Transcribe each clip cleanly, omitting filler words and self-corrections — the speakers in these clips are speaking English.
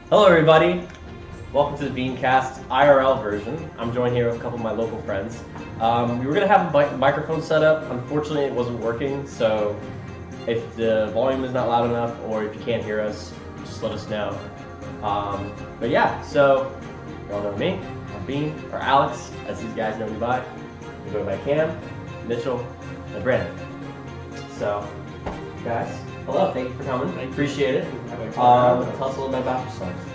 Hello, everybody. Welcome to the Beancast IRL version. I'm joined here with a couple of my local friends. We were going to have a microphone set up. Unfortunately, it wasn't working, so if the volume is not loud enough or if you can't hear us, just let us know. But yeah, so you all know me. I'm Bean, or Alex, as these guys know me by. We go by Cam, Mitchell, and Brandon. So, guys, hello. Thank you for coming. Appreciate it. Tell us a little bit about yourselves.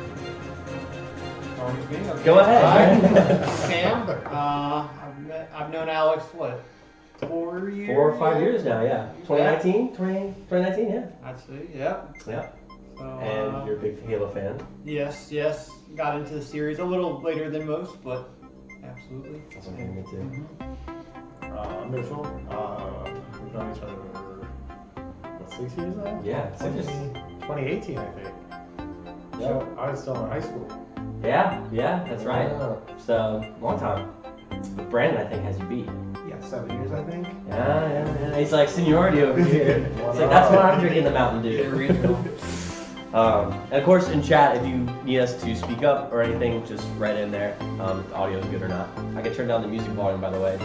Go ahead. Cam. I've known Alex, 4 years? 4 or 5 years now, yeah. 2019? 2019, yeah. I'd say, yeah. Yeah. So, And you're a big Halo fan. Yes. Got into the series a little later than most, but absolutely. That's okay, me too. I'm Mitchell. We've known each other for 6 years now? Yeah, 6 years. 2018, I think. Yeah. So I was still in high school. Yeah, that's right. Yeah. So, long time. But Brandon, I think, has you beat. Yeah, 7 years, I think. Yeah. He's like seniority over here. It's like, that's why I'm drinking the Mountain Dew. And of course, in chat, if you need us to speak up or anything, just write in there if the audio is good or not. I can turn down the music volume, by the way. It's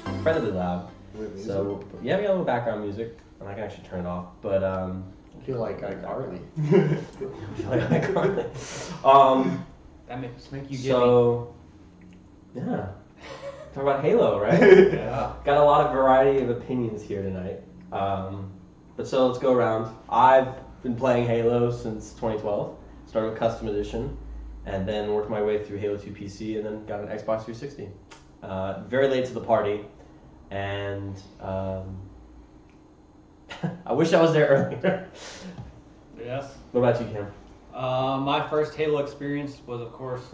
incredibly loud. So, yeah, we got a little background music, and I can actually turn it off. But, I feel like iCarly. That make you So, yeah. Talk about Halo, right? Yeah. Got a lot of variety of opinions here tonight. But so let's go around. I've been playing Halo since 2012. Started with Custom Edition, and then worked my way through Halo 2 PC, and then got an Xbox 360. Very late to the party, and I wish I was there earlier. Yes. What about you, Cam? My first Halo experience was, of course,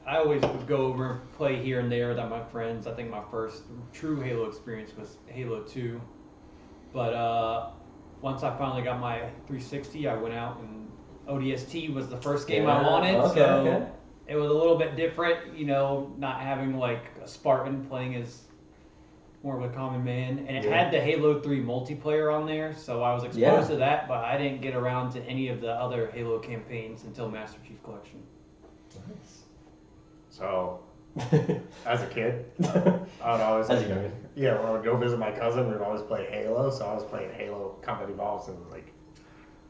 I always would go over and play here and there with my friends. I think my first true Halo experience was Halo 2. But once I finally got my 360, I went out and ODST was the first game I wanted. Okay. It was a little bit different, not having a Spartan playing as more of a common man. And it had the Halo 3 multiplayer on there, so I was exposed to that, but I didn't get around to any of the other Halo campaigns until Master Chief Collection. Nice. So, as a kid, I would always As a youngin. Yeah, when I would go visit my cousin, we would always play Halo. So I was playing Halo Combat Evolved since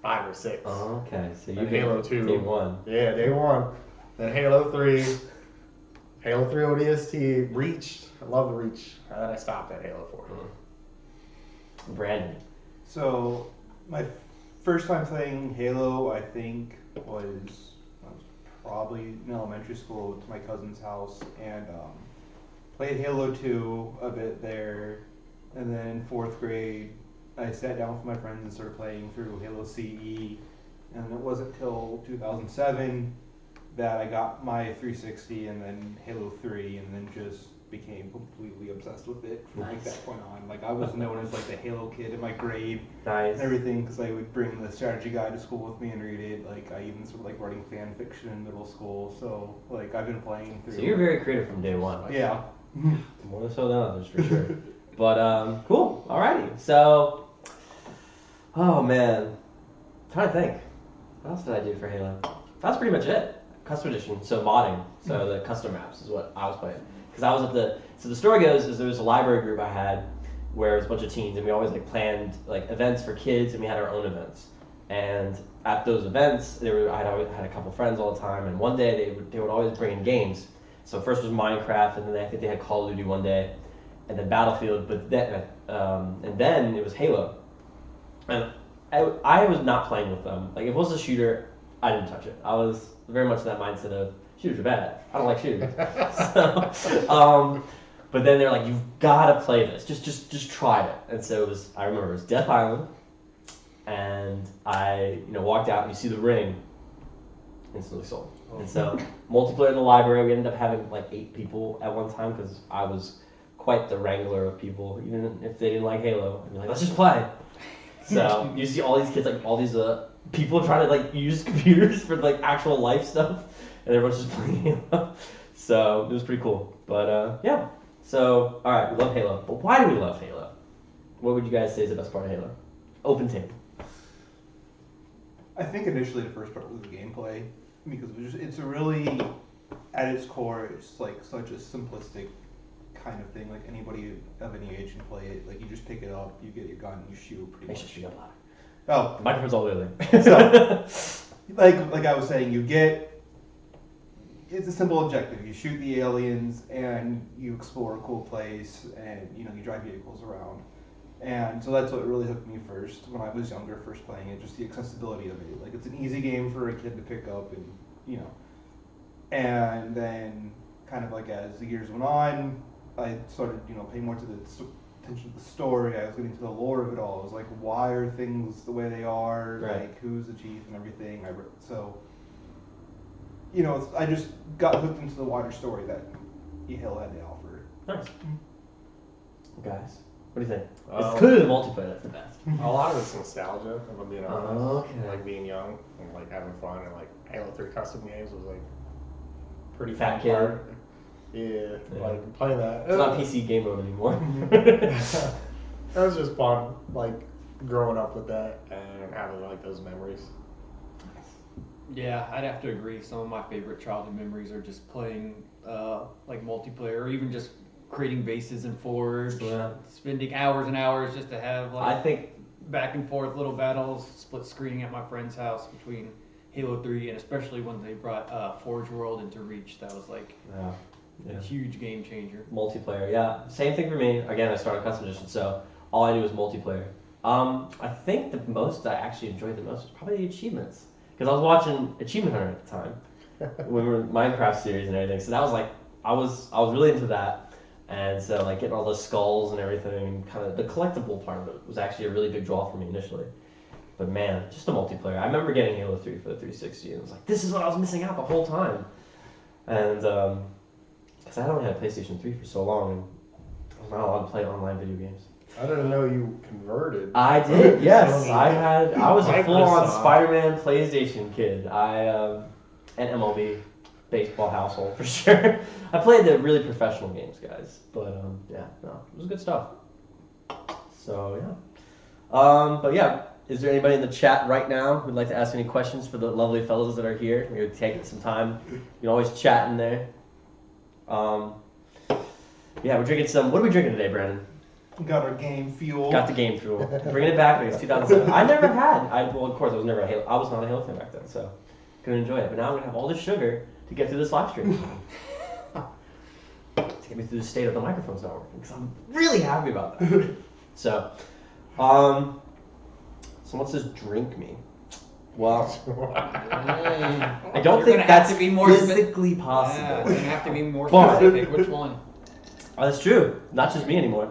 5 or 6. Okay, so you And Halo 2. Day one. Yeah, day 1. Then Halo 3. Halo 3 ODST. Reach. I love the Reach. And then I stopped at Halo 4. Brandon. So, my first time playing Halo, I think, was probably in elementary school to my cousin's house, and played Halo 2 a bit there. And then in 4th grade, I sat down with my friends and started playing through Halo CE. And it wasn't until 2007 that I got my 360 and then Halo 3, and then just became completely obsessed with it from that point on. I was known as the Halo kid in my grade. Nice. And everything, because I would bring the strategy guide to school with me and read it. I even started writing fan fiction in middle school. So I've been playing through. So you're very creative from day one. Yeah. More so than others, for sure. But cool. Alrighty. So, oh man, I'm trying to think. What else did I do for Halo? That's pretty much it. Custom edition. So modding. So the custom maps is what I was playing. Because I was at so the story goes is there was a library group I had where it was a bunch of teens, and we always planned events for kids, and we had our own events. And at those events, I'd always had a couple friends all the time, and one day they would always bring in games. So first was Minecraft, and then I think they had Call of Duty one day, and then Battlefield, but then and then it was Halo. And I was not playing with them. If it was a shooter, I didn't touch it. I was very much in that mindset of shooters are bad. I don't like shooters. But then they're like, you've got to play this. Just try it. And so I remember it was Death Island, and I walked out and you see the ring, instantly sold. And so multiplayer in the library, we ended up having 8 people at one time because I was quite the wrangler of people, even if they didn't like Halo. I'd be like, let's just play. So you see all these kids, all these people trying to use computers for actual life stuff, and everyone's just playing Halo. So it was pretty cool. But yeah. So all right, we love Halo. But why do we love Halo? What would you guys say is the best part of Halo? Open table. I think initially the first part was the gameplay. because it's a really, at its core, it's like such a simplistic kind of thing. Like anybody of any age can play it. Like you just pick it up, you get your gun, you shoot. Pretty Make much. sure you speak up louder. Oh, The microphone's all the way there. So, like I was saying, it's a simple objective. You shoot the aliens and you explore a cool place, and you drive vehicles around. And so that's what really hooked me first when I was younger, first playing it, just the accessibility of it. Like it's an easy game for a kid to pick up, and and then kind of like as the years went on, I started paying more to the attention to the story. I was getting to the lore of it all. I was like, why are things the way they are? Right. Like who's the chief and everything. I just got hooked into the wider story that Halo had to offer. Nice. Guys, what do you think? Um, It's clearly the multiplayer that's the best. A lot of it's nostalgia, if I'm being honest. Okay. Like being young and like having fun, and like Halo 3 custom games was like pretty Fat fun kid. part. Yeah, like playing that. It's not PC game mode anymore. That was just fun, like growing up with that and having like those memories. Yeah, I'd have to agree. Some of my favorite childhood memories are just playing like multiplayer, or even just creating bases in Forge, Yeah. spending hours and hours just to have I like think back and forth little battles, split screening at my friend's house between Halo 3, and especially when they brought Forge World into Reach. That was like yeah. a huge game changer. Multiplayer, yeah. Same thing for me. Again, I started custom edition, so all I do is multiplayer. I think the most I actually enjoyed the most was probably the achievements, because I was watching Achievement Hunter at the time when we were in Minecraft series and everything. So that was like I was really into that, and so like getting all the skulls and everything, and kind of the collectible part of it was actually a really big draw for me initially. But man, just the multiplayer. I remember getting Halo 3 for the 360, and it was like, this is what I was missing out the whole time. And because I only had a PlayStation 3 for so long, and I was not allowed to play online video games. I didn't know you converted. I did, yes. Sony. I was a full-on Microsoft. Spider-Man PlayStation kid. An MLB baseball household for sure. I played the really professional games, guys. But yeah, no, it was good stuff. So yeah. But yeah, is there anybody in the chat right now who'd like to ask any questions for the lovely fellows that are here? We're taking some time. You can always chat in there. Yeah, we're drinking some. What are we drinking today, Brandon? Got our game fuel. Got the game fuel. Bringing it back. It's 2007. I never had. Well, of course, I was never a Halo. I was not a Halo fan back then, so couldn't enjoy it. But now I'm gonna have all this sugar to get through this live stream. To get me through the state of the microphone's not working, because I'm really happy about that. So, someone says drink me. Well, I don't You're think gonna that's have to be more physically possible. Yeah, you're gonna have to be more But- specific. Which one? Oh, that's true. Not just me anymore.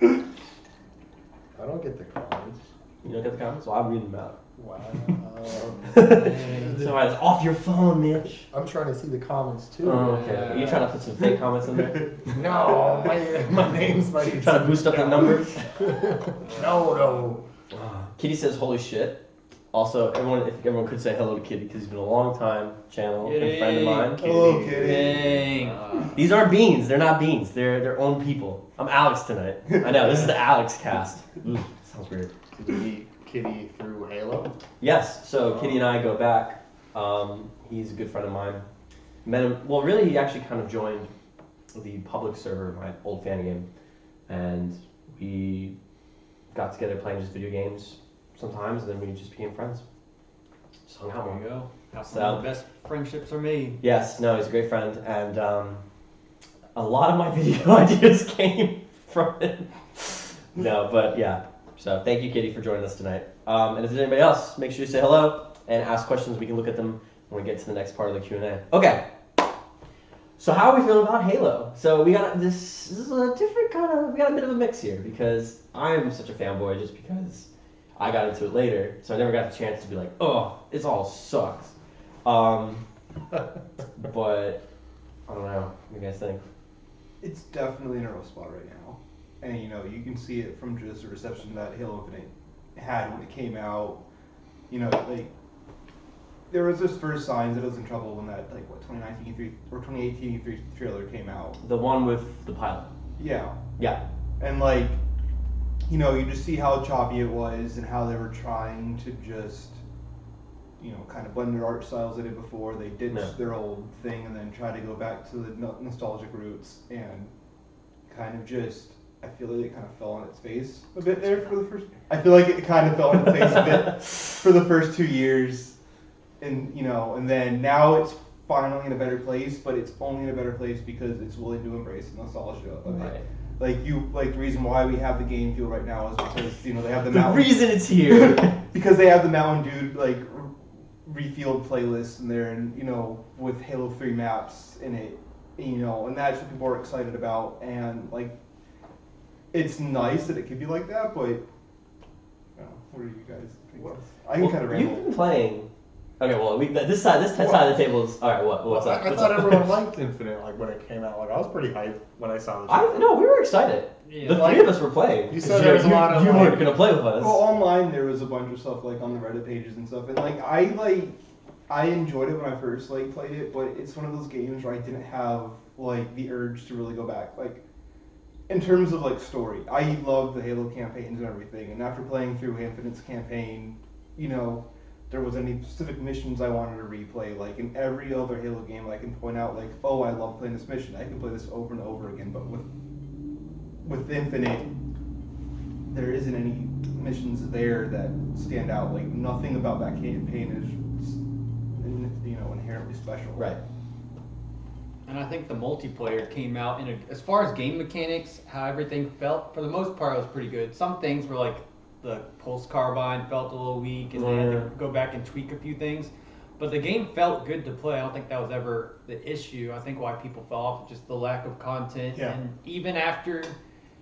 I don't get the comments. You don't get the comments? Well, I'm reading them out. Wow. So it's off your phone, Mitch. I'm trying to see the comments too. Oh, okay. Are you trying to put some fake comments in there? No, my name's my. You trying to boost up the numbers? No. Kitty says, "Holy shit!" Also, if everyone could say hello to Kitty, because he's been a long time channel and friend of mine. Hello, Kitty. Dang. These aren't beans. They're not beans. They're their own people. I'm Alex tonight. I know this is the Alex cast. Ooh, sounds weird. Did you meet Kitty through Halo? Yes. So Kitty and I go back. He's a good friend of mine. Met him. Well, really, he actually kind of joined the public server of my old fan game, and we got together playing just video games sometimes, and then we just became friends. Just hung out There more. you go. How some So- of the best friendships are made. Yes, no, he's a great friend, and a lot of my video ideas came from him. No, but yeah. So thank you, Kitty, for joining us tonight. And if there's anybody else, make sure you say hello and ask questions. We can look at them when we get to the next part of the Q&A. Okay. So how are we feeling about Halo? So we got this is a different kind of, we got a bit of a mix here, because I'm such a fanboy just because I got into it later, so I never got the chance to be like, oh, it all sucks. But I don't know. What do you guys think? It's definitely in a rough spot right now. And you can see it from just the reception that Halo Infinite had when it came out. There was just first signs that it was in trouble when that 2019 or 2018 E3 trailer came out. The one with the pilot. Yeah. Yeah. And you just see how choppy it was and how they were trying to just kind of blend their art styles they did before. They ditched No. their old thing and then try to go back to the nostalgic roots and kind of just. I feel like it kind of fell on its face a bit there for the first. I feel like it kind of fell on its face a bit for the first 2 years, and and then now it's finally in a better place. But it's only in a better place because it's willing to embrace the nostalgia of it. Right. Like the reason why we have the game feel right now is because they have the The Mountain, reason it's here. because they have the Mountain Dew refueled playlist in there, and with Halo 3 maps in it, and that's what people are excited about, and it's nice that it could be like that, but what are you guys think? I can kind of You've ramble. been playing. Okay, well, this side of the table is all right. What's up? I thought everyone liked Infinite when it came out. I was pretty hyped when I saw the No, we were excited. Yeah. The three of us were playing. You said there was a lot of, you weren't gonna play with us. Well, online there was a bunch of stuff on the Reddit pages and stuff, and I enjoyed it when I first played it, but it's one of those games where I didn't have the urge to really go back. In terms of story, I love the Halo campaigns and everything, and after playing through Infinite's campaign, there was any specific missions I wanted to replay. In every other Halo game, I can point out oh, I love playing this mission. I can play this over and over again. But with Infinite, there isn't any missions there that stand out. Nothing about that campaign is inherently special. Right. And I think the multiplayer came out as far as game mechanics, how everything felt, for the most part, it was pretty good. Some things were the pulse carbine felt a little weak, and they had to go back and tweak a few things. But the game felt good to play. I don't think that was ever the issue. I think why people fell off was just the lack of content. Yeah. And even after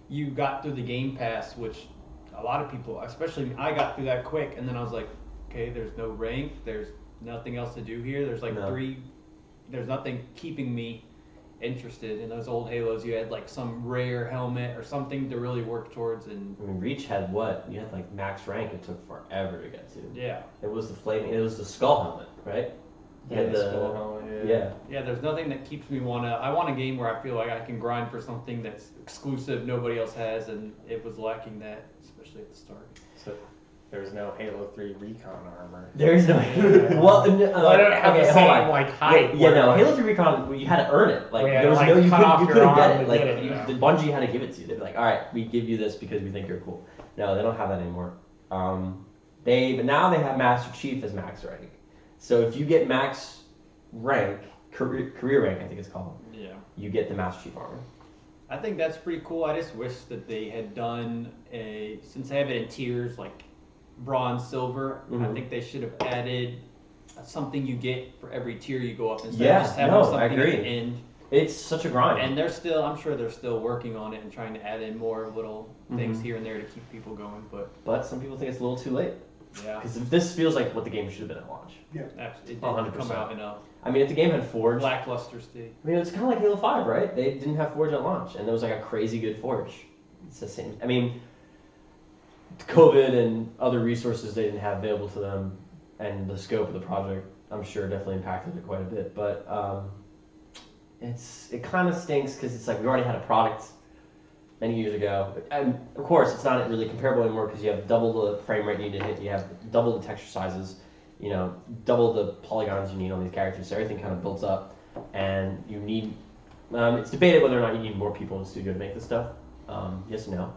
you got through the Game Pass, which a lot of people, especially I got through that quick, and then I was like, okay, there's no rank, there's nothing else to do here. There's there's nothing keeping me interested. In those old Halos, you had some rare helmet or something to really work towards. And I mean, Reach had what? You had max rank. It took forever to get to. yeah, It was the skull helmet, right? You had yeah. yeah. There's nothing that keeps me I want a game where I feel like I can grind for something that's exclusive, nobody else has, and it was lacking that, especially at the start. So there's no Halo 3 recon armor. There is no. Well, I don't have the same height. Yeah, no. Halo 3 Recon, you had to earn it. There was no, you couldn't get it. The Bungie had to give it to you. They'd be like, all right, we give you this because we think you're cool. No, they don't have that anymore. But now they have Master Chief as max rank. So if you get max rank, career rank, I think it's called. Yeah. You get the Master Chief armor. I think that's pretty cool. I just wish that they had done since they have it in tiers bronze, silver. I think they should have added something you get for every tier you go up instead of just having something at the end. It's such a grind. And I'm sure they're still working on it and trying to add in more little things here and there to keep people going. But some people think it's a little too late. Yeah. Because this feels like what the game should have been at launch. Yeah. It didn't 100%. come out in a I mean, if the game had Forge, lackluster state. I mean, it's kind of like Halo 5, right? They didn't have Forge at launch, and there was a crazy good Forge. It's the same. I mean, COVID and other resources they didn't have available to them, and the scope of the project, I'm sure, definitely impacted it quite a bit. But it kind of stinks because it's we already had a product many years ago, and of course, it's not really comparable anymore because you have double the frame rate you need to hit, you have double the texture sizes, double the polygons you need on these characters. So everything kind of builds up, and you need. It's debated whether or not you need more people in the studio to make this stuff. Yes and no.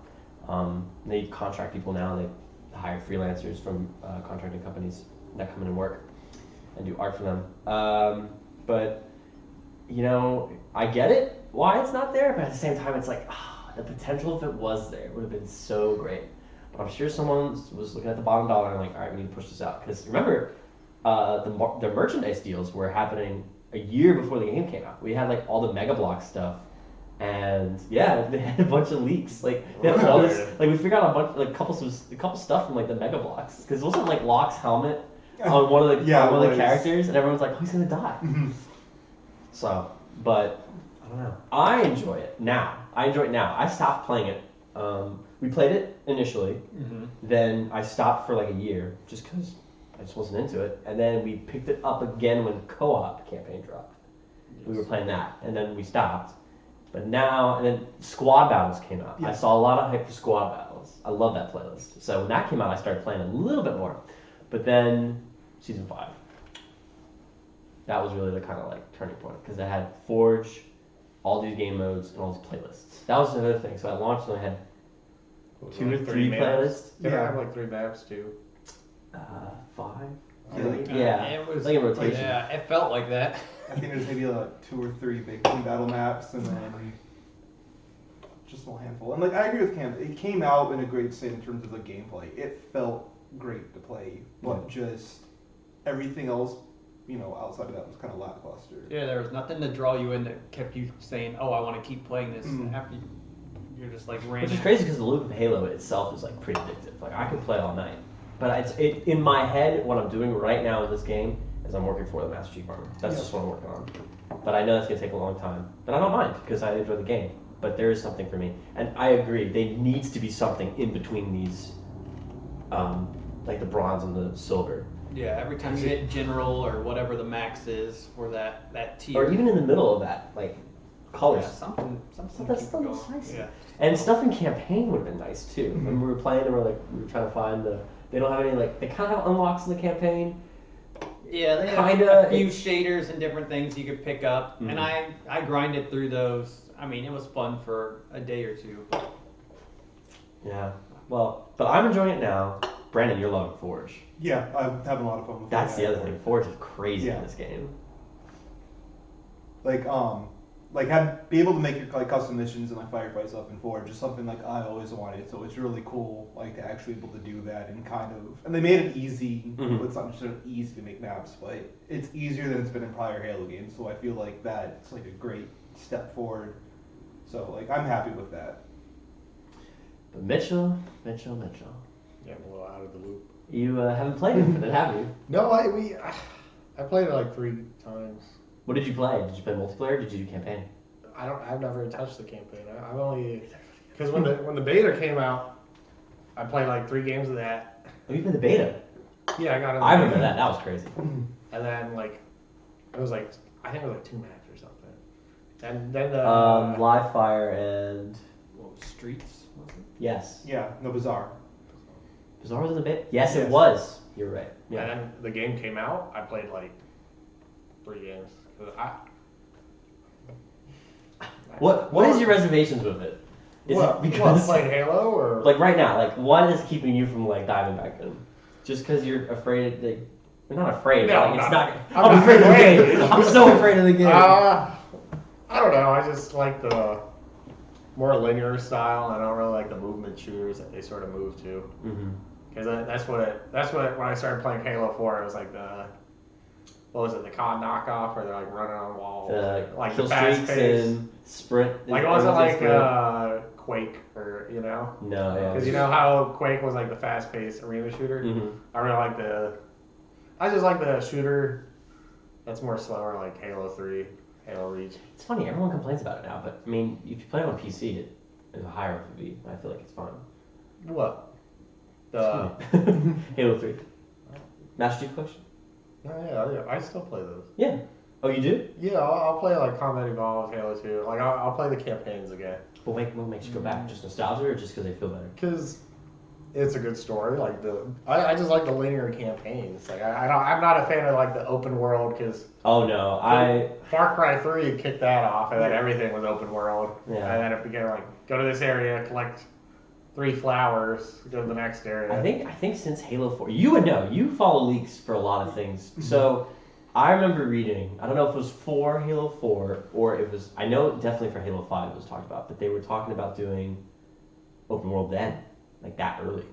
They contract people now. They hire freelancers from contracting companies that come in and work and do art for them. But I get it why it's not there, but at the same time, it's the potential if it was there would have been so great. But I'm sure someone was looking at the bottom dollar and all right, we need to push this out. Because remember, the merchandise deals were happening a year before the game came out. We had all the Mega Block stuff. And yeah, they had a bunch of leaks. They had all this. We figured out a bunch, a couple stuff from the Mega Blocks, because it wasn't Locke's helmet on one of the characters, and everyone's like, oh, he's gonna die. So, but I don't know. I enjoy it now. I stopped playing it. We played it initially, then I stopped for a year just because I just wasn't into it, and then we picked it up again when co-op campaign dropped. Yes. We were playing that, and then we stopped. But now, and then squad battles came out. Yeah. I saw a lot of hype for squad battles. I love that playlist. So when that came out, I started playing a little bit more. But then Season 5. That was really the kind of like turning point because it had Forge, all these game modes, and all these playlists. That was another thing. So at launch, I had 2 or 3 playlists. Did I have like 3 maps too? 5. Yeah. It was like a rotation. Yeah, it felt like that. I think there's maybe like 2 or 3 big team battle maps, and then just a handful. And like I agree with Cam, it came out in a great state in terms of the gameplay. It felt great to play, but just everything else, outside of that was kind of lackluster. Yeah, there was nothing to draw you in that kept you saying, "Oh, I want to keep playing this." Mm. After you're just like ran. Which is crazy because the loop of Halo itself is like pretty addictive. Like I could play all night, but in my head, what I'm doing right now in this game is I'm working for the Master Chief Armor. That's just what I'm working on. But I know that's gonna take a long time. But I don't mind because I enjoy the game. But there is something for me, and I agree. There needs to be something in between these, like the bronze and the silver. Yeah, every time you hit general or whatever the max is for that tier. Or even in the middle of that, like colors. Yeah, something That's keep still going. nice. Yeah. And stuff in campaign would have been nice too. When we were playing and we were trying to find they don't have any they kind of have unlocks in the campaign. Yeah, they Kinda, have a few shaders and different things you could pick up, Mhm. and I grinded through those. I mean, it was fun for a day or two. But Yeah. Well, but I'm enjoying it now. Brandon, you're loving Forge. Yeah, I'm having a lot of fun with That's it. the other thing. Forge is crazy Yeah. in this game. Be able to make your custom missions and firefights up in Forge is something I always wanted. So it's really cool to actually be able to do that and they made it easy. Mhm. It's not necessarily easy to make maps, but it's easier than it's been in prior Halo games. So I feel like that's a great step forward. So I'm happy with that. But Mitchell, Yeah, I'm a little out of the loop. you haven't played Infinite, have you? No, I played it 3 times. What did you play? Did you play multiplayer? Or did you do campaign? I've never touched the campaign. I've only because when the beta came out, I played 3 games of that. Oh, you played the beta. Yeah, I got it. I remember that. That was crazy. And then it was I think it was 2 maps or something. And then Live Fire and what was Streets? Was it? yes, Yeah, no Bazaar. Bizarre was in the beta. Yes, Yes. it was. You're right. Yeah. and then the game came out. I played 3 games. 'Cause What is your reservations with it? Is it because playing Halo or right now, what is keeping you from diving back in? Just because you're afraid you're not afraid. No, but, I'm it's not. not. I'm afraid of the game. I'm so afraid of the game. I don't know. I just like the more linear style. I don't really like the movement shooters that they sort of move to. Mm-hmm. Because that's what when I started playing Halo 4, it was what was it, the COD knockoff, where they're running on walls, Kill the fast streaks pace. and sprint. It wasn't Quake or No, yeah. because how Quake was the fast paced arena shooter. Mm-hmm. I really I just like the shooter that's more slower, like Halo 3, Halo Reach. It's funny. Everyone complains about it now, but if you play it on PC, it is a higher FOV. I feel like it's fun. What? Halo 3. Master Chief Collection. Yeah, I still play those. Yeah. Oh, you do? Yeah, I'll play Combat Evolved, Halo 2. I'll play the campaigns again. What makes you go back? Just nostalgia, or just because they feel better? Because it's a good story. I just like the linear campaigns. I'm not a fan of the open world because. Oh no, Far Cry 3 kicked that off, and then everything was open world. Yeah. And then it began go to this area, collect 3 flowers, go to the next area. I think since Halo 4, you would know. You follow leaks for a lot of things. So I remember reading. I don't know if it was for Halo 4 or it was. I know definitely for Halo 5 it was talked about, but they were talking about doing open world then, that early.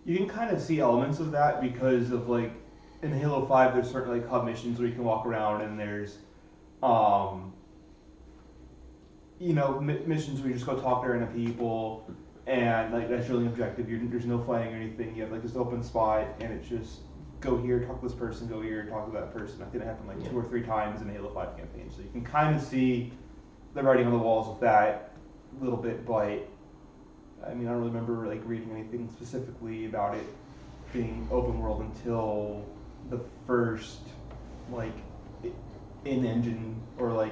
You can kind of see elements of that because of in Halo 5 there's certain hub missions where you can walk around and there's missions where you just go talk to random people and that's really objective. There's no fighting or anything. You have this open spot and it's just go here, talk to this person, go here, talk to that person. I think it happened 2 or 3 times in the Halo 5 campaign. So you can kind of see the writing on the walls with that a little bit, but I don't really remember reading anything specifically about it being open world until the first in-engine or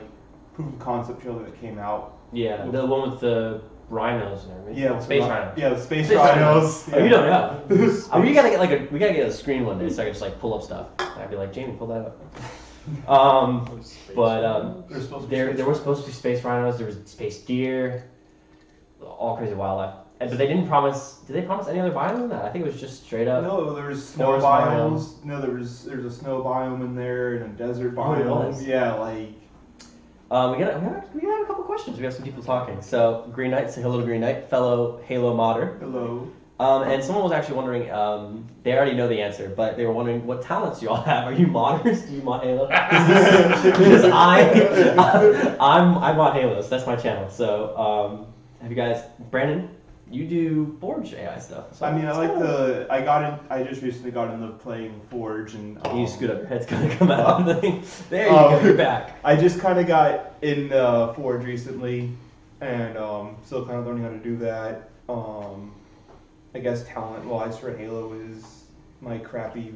proof of concept trailer that came out. Yeah, the one with the rhinos and everything. Yeah, Space rhinos. Yeah, the space Space rhinos. Oh, you don't know. We gotta get we gotta get a screen one day so I can just like pull up stuff. I'd be like, Jamie, pull that up. But there were supposed to be space rhinos. There was space deer, all crazy wildlife. But they didn't promise. Did they promise any other biome than that? I think it was just straight up. No, there was snow forest biomes. No, there's a snow biome in there and a desert Oh, it biome. was. Yeah, like. We got a couple questions. We have some people talking. So Green Knight, say hello to Green Knight, fellow Halo modder. Hello. And someone was actually wondering. They already know the answer, but they were wondering what talents you all have. Are you modders? Do you mod Halo? Because I mod Halo. So that's my channel. So have you guys, Brandon? You do Forge AI stuff. So I mean, I just recently got into playing Forge and. You scoot up, your head's gonna come out. There you go, you're back. I just kind of got in Forge recently, and still kind of learning how to do that. I guess talent-wise for Halo is my crappy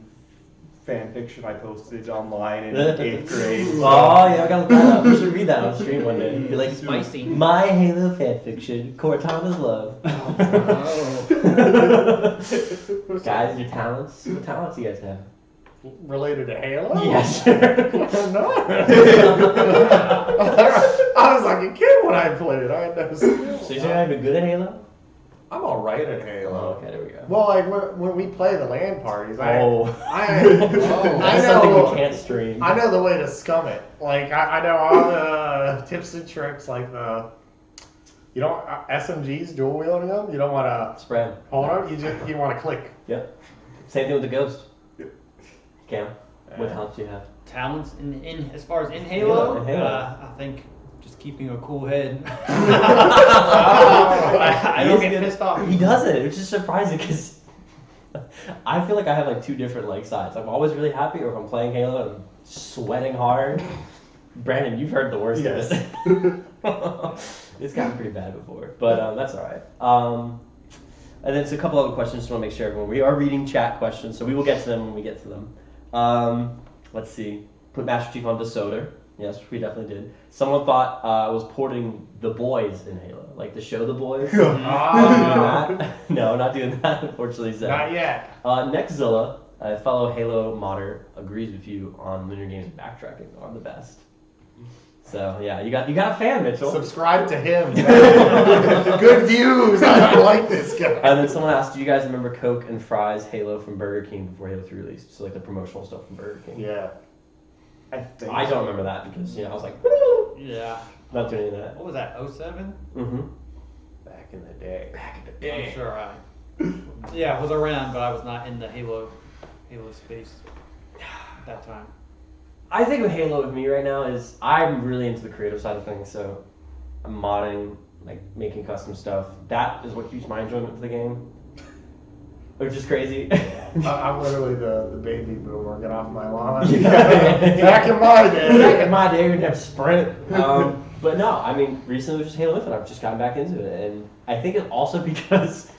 fan fiction I posted online in 8th grade. Oh yeah, I gotta look that up. We should read that on stream one day. Be like, Spicy. My Halo fan fiction, Cortana's love. Guys, your talents. What talents do you guys have? Related to Halo? Yes. No. I was like a kid when I played it. I had no skill. So you say I've been good at Halo? I'm alright at Halo. Okay, there we go. Well, like when we play the LAN parties, I That's something know. we can't stream. I know the way to scum it. Like I know all the tips and tricks. Like you don't SMGs dual wielding them. You don't want to Spread. hold on. You want to click. Yep. Same thing with the Ghost. Cam, what talents do you have? Talents in as far as in Halo, Yeah, in Halo. I think just keeping a cool head. I I don't get pissed off. He doesn't, which is surprising because I feel like I have like two different like sides. I'm always really happy, or if I'm playing Halo and I'm sweating hard. Brandon, you've heard the worst Yes. of it. It's gotten pretty bad before, but that's all right. And then it's a couple other questions. Just want to make sure everyone. We are reading chat questions, so we will get to them when we get to them. Let's see. Put Master Chief on DeSoder. Yes, we definitely did. Someone thought I was porting The Boys in Halo, like the show The Boys. Not doing that. No, not doing that. Unfortunately, Zach. Not yet. Nextzilla, a fellow Halo modder, agrees with you on Lunar Games backtracking are the best. So yeah, you got a fan, Mitchell. Subscribe to him. Good views. I like this guy. And then someone asked, do you guys remember Coke and Fries Halo from Burger King before Halo 3 released? So like the promotional stuff from Burger King. Yeah. I don't remember that because I was like, Yeah. not doing any of that. What was that? 07? Mm-hmm. Back in the day. I'm sure I was around, but I was not in the Halo space at that time. I think with Halo with me right now is I'm really into the creative side of things, so I'm modding, like making custom stuff. That is what keeps my enjoyment of the game, which is crazy. I'm literally the baby boomer. Get off my lawn. Yeah. Back in my day. Back in my day, we didn't have Sprint. But no, I mean, recently it was just Halo Infinite. I've just gotten back into it, and I think it's also because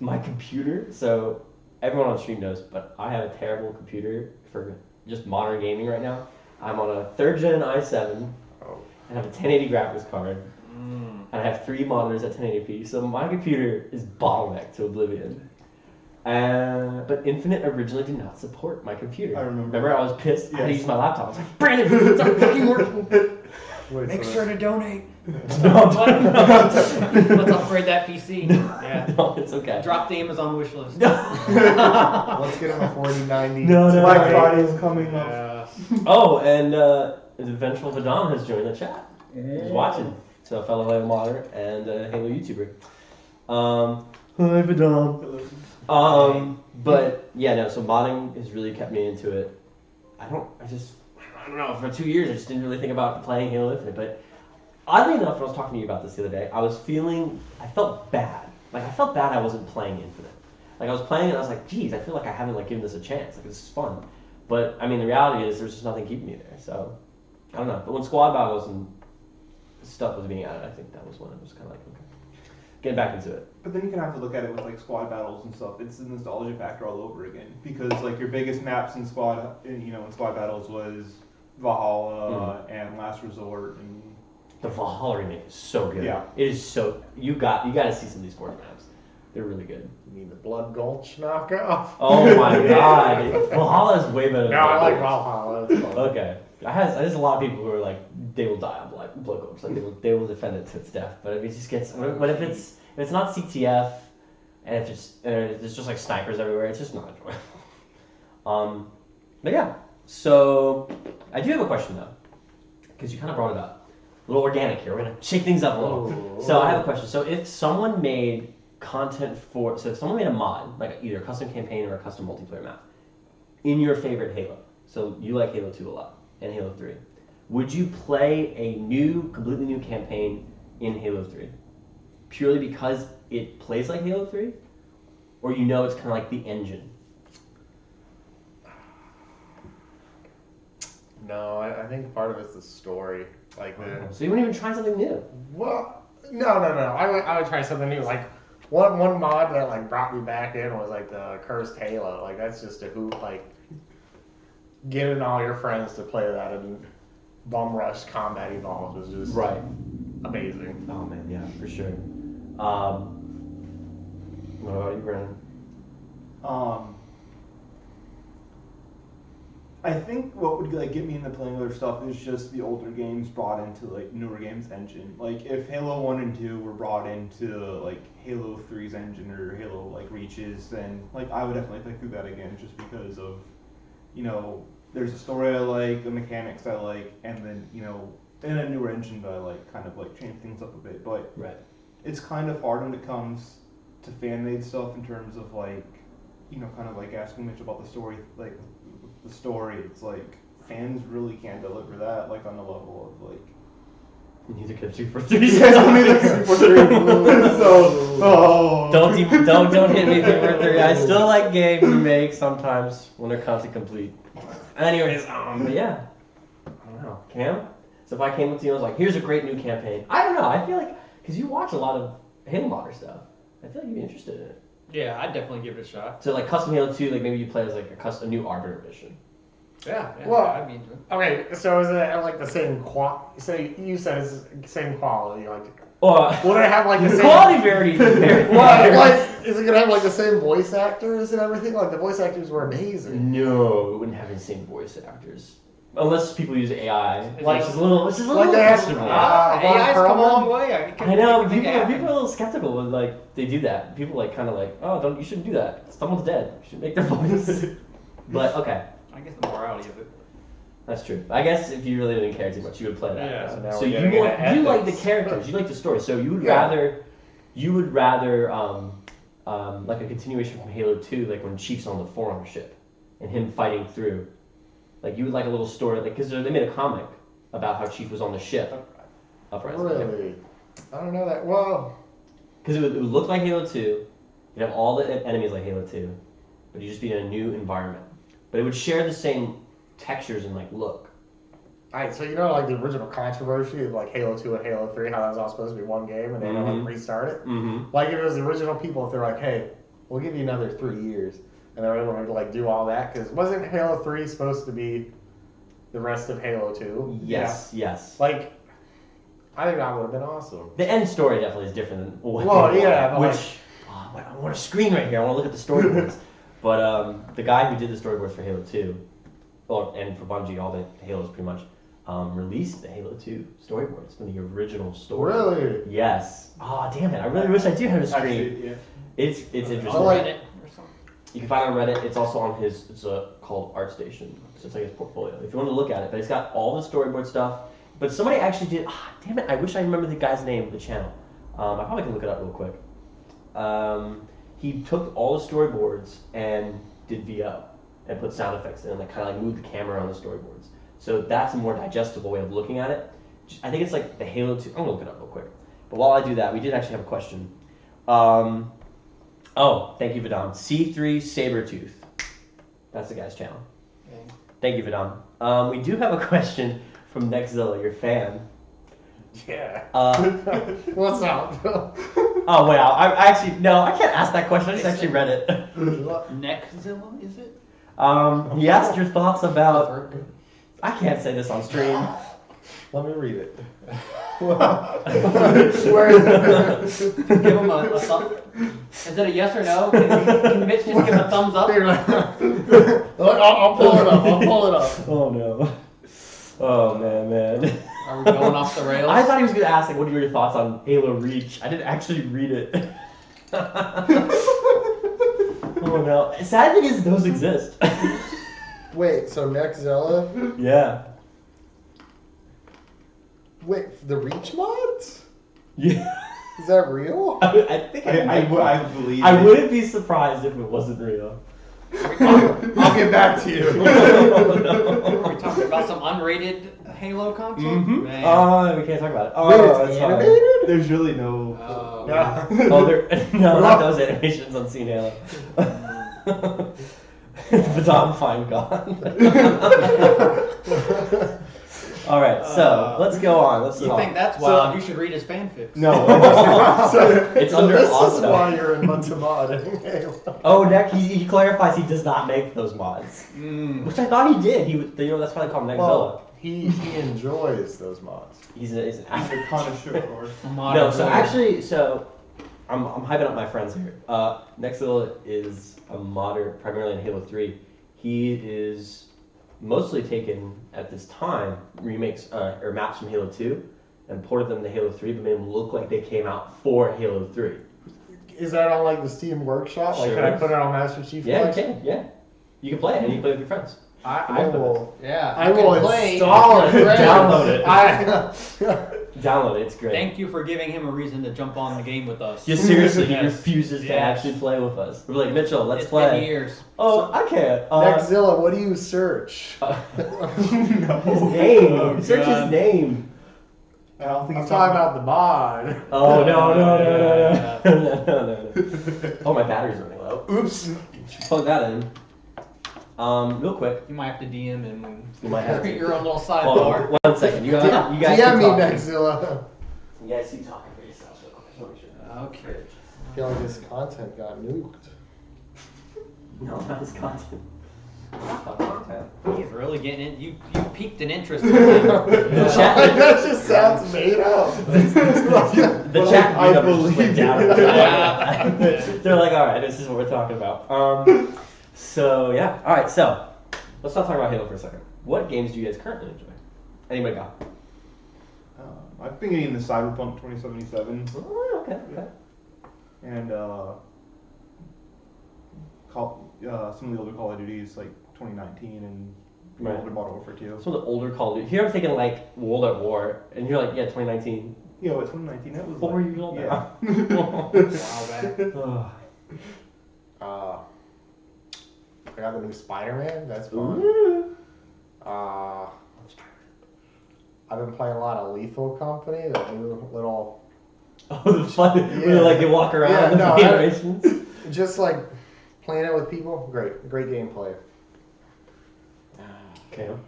my computer. So everyone on stream knows, but I have a terrible computer for just modern gaming right now. I'm on a 3rd gen i7. I have a 1080 graphics card. And I have 3 monitors at 1080p. So my computer is bottlenecked to oblivion. But Infinite originally did not support my computer. I remember. Remember, I was pissed. I had to Yes. use my laptop. I was like, Brandon, it's not fucking working. Wait, Make so sure to donate. No, Let's upgrade that PC. Yeah. no, it's okay. Drop the Amazon wish list. let's get him a 4090. No, no, Black no. Friday is coming up. Oh, and the eventual Vadam has joined the chat. He's watching. So a fellow Halo modder and a Halo YouTuber. Hi Vadam. But yeah, no. So modding has really kept me into it. I don't know. For 2 years, I just didn't really think about playing Halo Infinite. But oddly enough, when I was talking to you about this the other day, I felt bad. Like I felt bad I wasn't playing Infinite. Like I was playing it, and I was like, geez, I feel like I haven't like given this a chance. Like this is fun. But I mean, the reality is there's just nothing keeping me there. So I don't know. But when squad battles and stuff was being added, I think that was when it was kind of like, okay, getting back into it. But then you can have to look at it with like squad battles and stuff. It's the nostalgia factor all over again because like your biggest maps in squad battles was Valhalla and Last Resort and The Valhalla remake is so good. Yeah. It is so you got to see some of these sports maps. They're really good. You mean the Blood Gulch knockoff? Oh my god, Valhalla is way better. No, than I like Blood Gulch. Valhalla. It's fun. Okay, there's a lot of people who are like they will die on Blood Gulch. Like they will defend it to its death. But if it just gets, what if it's not CTF and if it's just like snipers everywhere, it's just not enjoyable. But yeah. So I do have a question though, because you kind of brought it up. A little organic here. We're gonna shake things up a little. Ooh. So I have a question. So if someone made content if someone made a mod, like either a custom campaign or a custom multiplayer map, in your favorite Halo, so you like Halo 2 a lot and Halo 3, would you play a completely new campaign in Halo 3 purely because it plays like Halo 3, or it's kind of like the engine? No, I think part of it's the story. Like So you wouldn't even try something new? Well, no. I would try something new. Like one mod that like brought me back in was like the Cursed Halo. Like that's just a hoot. Like getting all your friends to play that and Bum Rush Combat Evolved was just amazing. Oh man, yeah, for sure. What about you, Brandon? I think what would like get me into playing other stuff is just the older games brought into like newer games engine. Like if Halo 1 and 2 were brought into like Halo 3's engine or Halo like Reaches, then like I would definitely play through that again just because of there's a story I like, the mechanics I like, and then in a newer engine that I like kind of like change things up a bit. But it's kind of hard when it comes to fan made stuff in terms of like kind of like asking Mitch about the story, like the story. It's like fans really can't deliver that like on the level of like. Neither can 243. So don't hit me 243. I still like game remakes sometimes when they're content complete. Anyways, but yeah, I don't know. Cam? So if I came up to you and was like, here's a great new campaign. I don't know. I feel like because you watch a lot of Halo modder stuff, I feel like you'd be interested in it. Yeah, I'd definitely give it a shot. So like custom Halo 2, like maybe you play as like a new Arbiter mission. Yeah, Well, I'd be into it. Okay, so is it like the same So you said it's the same quality, like. Or Would it have like the same quality very Well, like, is it gonna have like the same voice actors and everything? Like the voice actors were amazing. No, it wouldn't have the same voice actors. Unless people use AI, Like- which is a little Like they have- questionable. AI's come a long way. I know people are a little skeptical when like they do that. People like kind of like, oh, you shouldn't do that. Someone's dead. You should make their voice. But okay, I guess the morality of it. that's true. I guess if you really didn't care too much, you would play that. Yeah. So now So we're you getting into like the ethics. characters, you like the story. So you would Yeah. rather like a continuation from Halo 2, like when Chief's on the Forerunner ship and him fighting through. Like you would like a little story, like because they made a comic about how Chief was on the ship. Uprising. Really? I don't know that. Well, Because it would look like Halo 2. You'd have all the enemies like Halo 2, but you'd just be in a new environment. But it would share the same textures and like look. alright, so like the original controversy of like Halo 2 and Halo 3, how that was all supposed to be one game and they had to like restart it. Mm-hmm. Like if it was the original people, if they're like, hey, we'll give you another 3 years, and they're able to like do all that, because wasn't Halo 3 supposed to be the rest of Halo 2? Yes. Like, I think that would have been awesome. The end story definitely is different than what Well, Halo yeah, but which I want a screen right here. I want to look at the storyboards. But the guy who did the storyboards for Halo 2, and for Bungie, all the Halos pretty much, released the Halo 2 storyboards from the original story. Really? Yes. Oh, damn it. I really wish I did have a screen. actually, yeah. It's interesting. I like- Reddit or something. You can find it on Reddit. It's also on it's called ArtStation. So it's like his portfolio. If you want to look at it, but it's got all the storyboard stuff. But somebody actually did. Damn it! I wish I remember the guy's name of the channel. I probably can look it up real quick. He took all the storyboards and did VO and put sound effects in, and kind of like moved the camera on the storyboards. So that's a more digestible way of looking at it. I think it's like the Halo 2. I'm gonna look it up real quick. But while I do that, we did actually have a question. Oh, thank you, Vidam. C3 Sabertooth. That's the guy's channel. Okay. Thank you, Vidam. We do have a question from Nexzilla, your fan. Yeah. Uh, What's up? oh, wait, I actually, no, I can't ask that question. I just actually read it. Nexzilla, is it? He asked your thoughts about, I can't say this on stream. Let me read it. Where is it? Give him a thumb. Is it a yes or no? Can Mitch just give a thumbs up? I'll pull it up. I'll pull it up. Oh no. Oh man. Are we going off the rails? I thought he was gonna ask like, what are your thoughts on Halo Reach? I didn't actually read it. Oh no. Sad thing is those exist. Wait, so Nextzilla? Yeah. Wait, the Reach mods? Yeah. Is that real? I think I believe I it. wouldn't be surprised if it wasn't real. I'll get back to you. Are we talking about some unrated Halo content? Mm-hmm. Man. Oh, we can't talk about it. Oh, Wait, that's it's fine. animated? There's really no. Oh, Yeah. Oh, no, not those animations on Scene Halo. Baton fine gone. All right, so let's go on. Let's You talk. think that's wild? You should read his fanfics. No. It's so under this Oslo. is why you're in bunch of modding. Oh, Nick, he clarifies he does not make those mods, Mm. which I thought he did. That's why they call him Nextzilla. Well, he enjoys those mods. He's an He's actor. a connoisseur, of course. No, so actually, I'm hyping up my friends here. Nextzilla is a modder primarily in Halo 3. He is mostly taken at this time remakes or maps from Halo 2 and ported them to Halo 3, but made them look like they came out for Halo 3. Is that on like the Steam Workshop? Like, Sure can I is. put it on Master Chief? Yeah, you Collection? can. Yeah, you can play it and you can play with your friends. I will. Yeah. I you can will play install it. with your friends. Download it. I, Download it. It's great. Thank you for giving him a reason to jump on the game with us. Yeah, seriously, he Yes. refuses to Yes. actually play with us. We're like, Mitchell, let's It's been play. years. Oh, I can't. Nextzilla, what do you search? His name. Oh, Search God. his name. I don't think I'm he's talking about the mod. Oh no. Oh, my battery's running low. Oops. Plug that in. Real quick. You might have to DM him and You might have to. your own little Hold sidebar. on, 1 second. You guys DM keep me, talking. Nextzilla. You guys keep talking for yourselves real quick. I just wanna make sure. Okay. I feel like this content got nuked. No, not his content. Not content. He's really getting in. You piqued an interest in him. Chat- That just sounds made up. The chat I numbers just went believe down. you. They're like, all right, this is what we're talking about. So yeah, all right. So let's not talk about Halo for a second. What games do you guys currently enjoy? Anybody got? I've been getting the Cyberpunk 2077 Oh, okay. and some of the older Call of Duties like 2019 and the Right. older Modern Warfare 2. Some of the older Call of Duty. Here I'm thinking like World at War, and you're like, yeah, 2019. Yeah, what 2019? That was 4 like, years old yeah. now. Wow, back. Ugh. I got the new Spider-Man. That's fun. Ooh. I've been playing a lot of Lethal Company, that new little, Oh, the fun. Yeah. When like you walk around Yeah, the no, animations. just like playing it with people. Great gameplay. Okay, what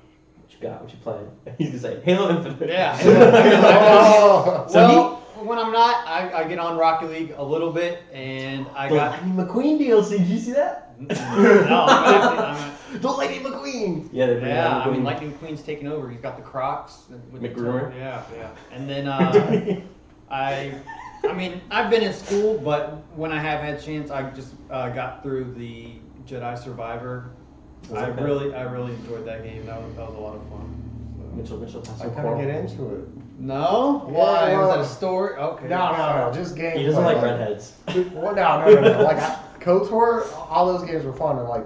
you got? What you playing? He's gonna say Halo Infinite. Yeah. Oh. Well, when I'm not, I get on Rocket League a little bit, and I The got. Lightning McQueen DLC. Did you see that? No, I'm The Lightning McQueen. Yeah, they bring yeah, Lightning I mean, McQueen. Lightning McQueen's taking over. He's got the Crocs. With the McGruer? Yeah. And then I mean, I've been in school, but when I have had a chance, I just got through the Jedi Survivor. Was I it okay? really enjoyed that game. That was a lot of fun. So. Mitchell, that's I so kind cool. of get into it. No? Yeah, Why? well- Was that a story? Okay. No, just gameplay. He doesn't like redheads. Well, no. Like KOTOR, all those games were fun, and like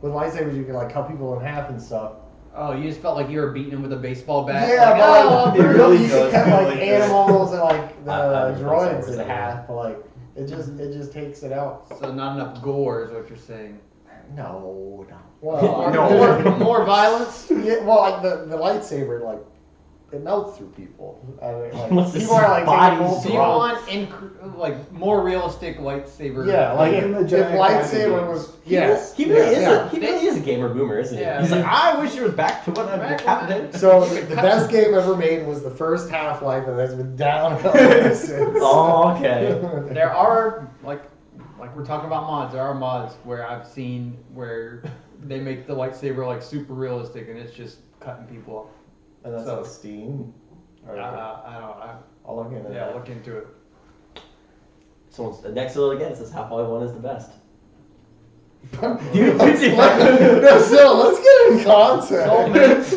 with lightsabers, you can like cut people in half and stuff. Oh, you just felt like you were beating him with a baseball bat. Yeah, like, but oh, like, it really you can does cut feel like like that. animals and like the I was droids saying in half, but like it just takes it out. So not enough gore is what you're saying. No. More, Well, more violence. yeah, well, like the lightsaber, like it melts through people. I mean, like, What's this people are like body taking full So you drop. want like more realistic lightsaber? Yeah, like in the if Jedi lightsaber Academy was games. yes, He really is. yeah. He really is a gamer boomer, isn't he? Yeah. He's like, I wish it was back to when I Back decapitated. So the best game ever made was the first Half-Life, and has been downhill ever since. Oh, okay. There are like we're talking about mods. There are mods where I've seen where they make the lightsaber like super realistic, and it's just cutting people up. And that's So- on Steam. Okay. I'll I'll look into yeah, that. look into it. Someone's next to it again says half all one is the best. Let's get in context.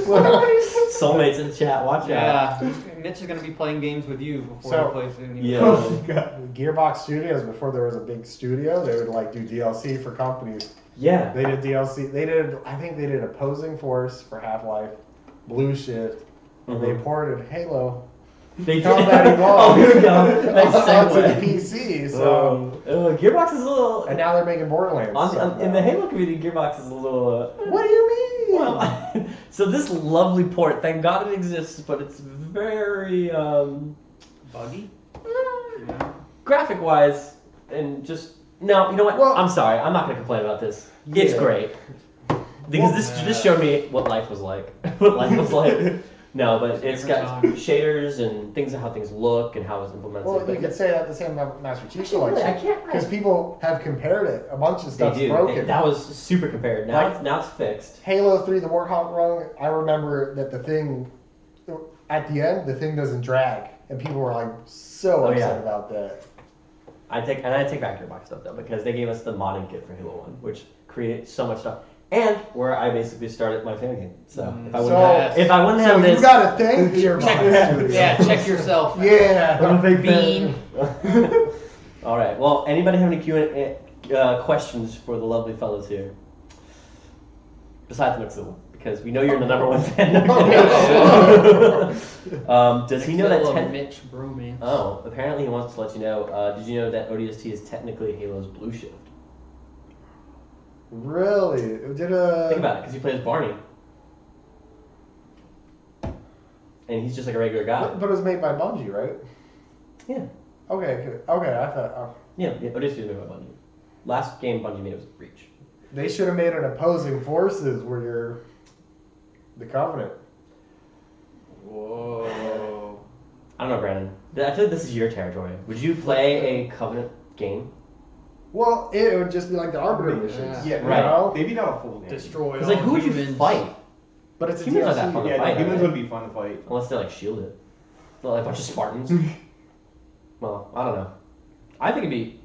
Soulmates in chat, watch out. Yeah, Mitch is gonna be playing games with you before So- he plays any. Yeah. Oh, God. Gearbox Studios, before there was a big studio, they would like do DLC for companies. Yeah. They did DLC. I think they did Opposing Force for Half-Life, Blue Shift, and they ported Halo They did. Combat Oh, Evolved here we go. Nice onto the segue. PC. So, Gearbox is a little. and now they're making Borderlands. In the Halo community, Gearbox is a little. What do you mean? Well, so this lovely port, thank God it exists, but it's very Buggy. graphic-wise, and just no. You know what? Well- I'm sorry. I'm not gonna complain about this. It's Yeah. great because this showed me what life was like. What life was like. No, but it's got Different shaders and things, how things look and how it's implemented. Well, But you could say that the same about Master Chief Collection. I can't. Because people have compared it. A bunch of They stuff's do. broken. That was super compared. Now, Like- now it's fixed. Halo 3, the Warhawk Run, I remember that the thing, at the end, the thing doesn't drag. And people were like so Oh, upset yeah. about that. I take back Gearbox stuff though because they gave us the modding kit for Halo 1, which created so much stuff, and where I basically started my fan game. So if I wouldn't have, if I wouldn't So have you this, gotta thank Gearbox Studios. Yeah, check yourself. Yeah. I'm a big Bean. fan. All right. Well, anybody have any Q&A questions for the lovely fellows here? Besides Mixel, because we know you're the number one fan. Does he know that Little 10? Mitch bromance. Oh, apparently he wants to let you know. Did you know that ODST is technically Halo's Blue Shift? Really? Did Think about it, because he plays Barney. And he's just like a regular guy. But it was made by Bungie, right? Yeah. Okay, good. Okay, I thought Yeah, ODST was made by Bungie. Last game Bungie made was Reach. they should have made an Opposing Forces where you're the Covenant. Whoa. I don't know, Brandon. I feel like this is your territory. Would you play a Covenant game? Well, it would just be like the Arbiter missions. Yeah, you right. know? Maybe not a full game. Destroy Because all like, who would you humans. fight? But it's a Humans aren't DLC. that fun to Yeah, fight, humans right? would be fun to fight. Unless they're like shielded. Not like a bunch of Spartans. Well, I don't know. I think it'd be,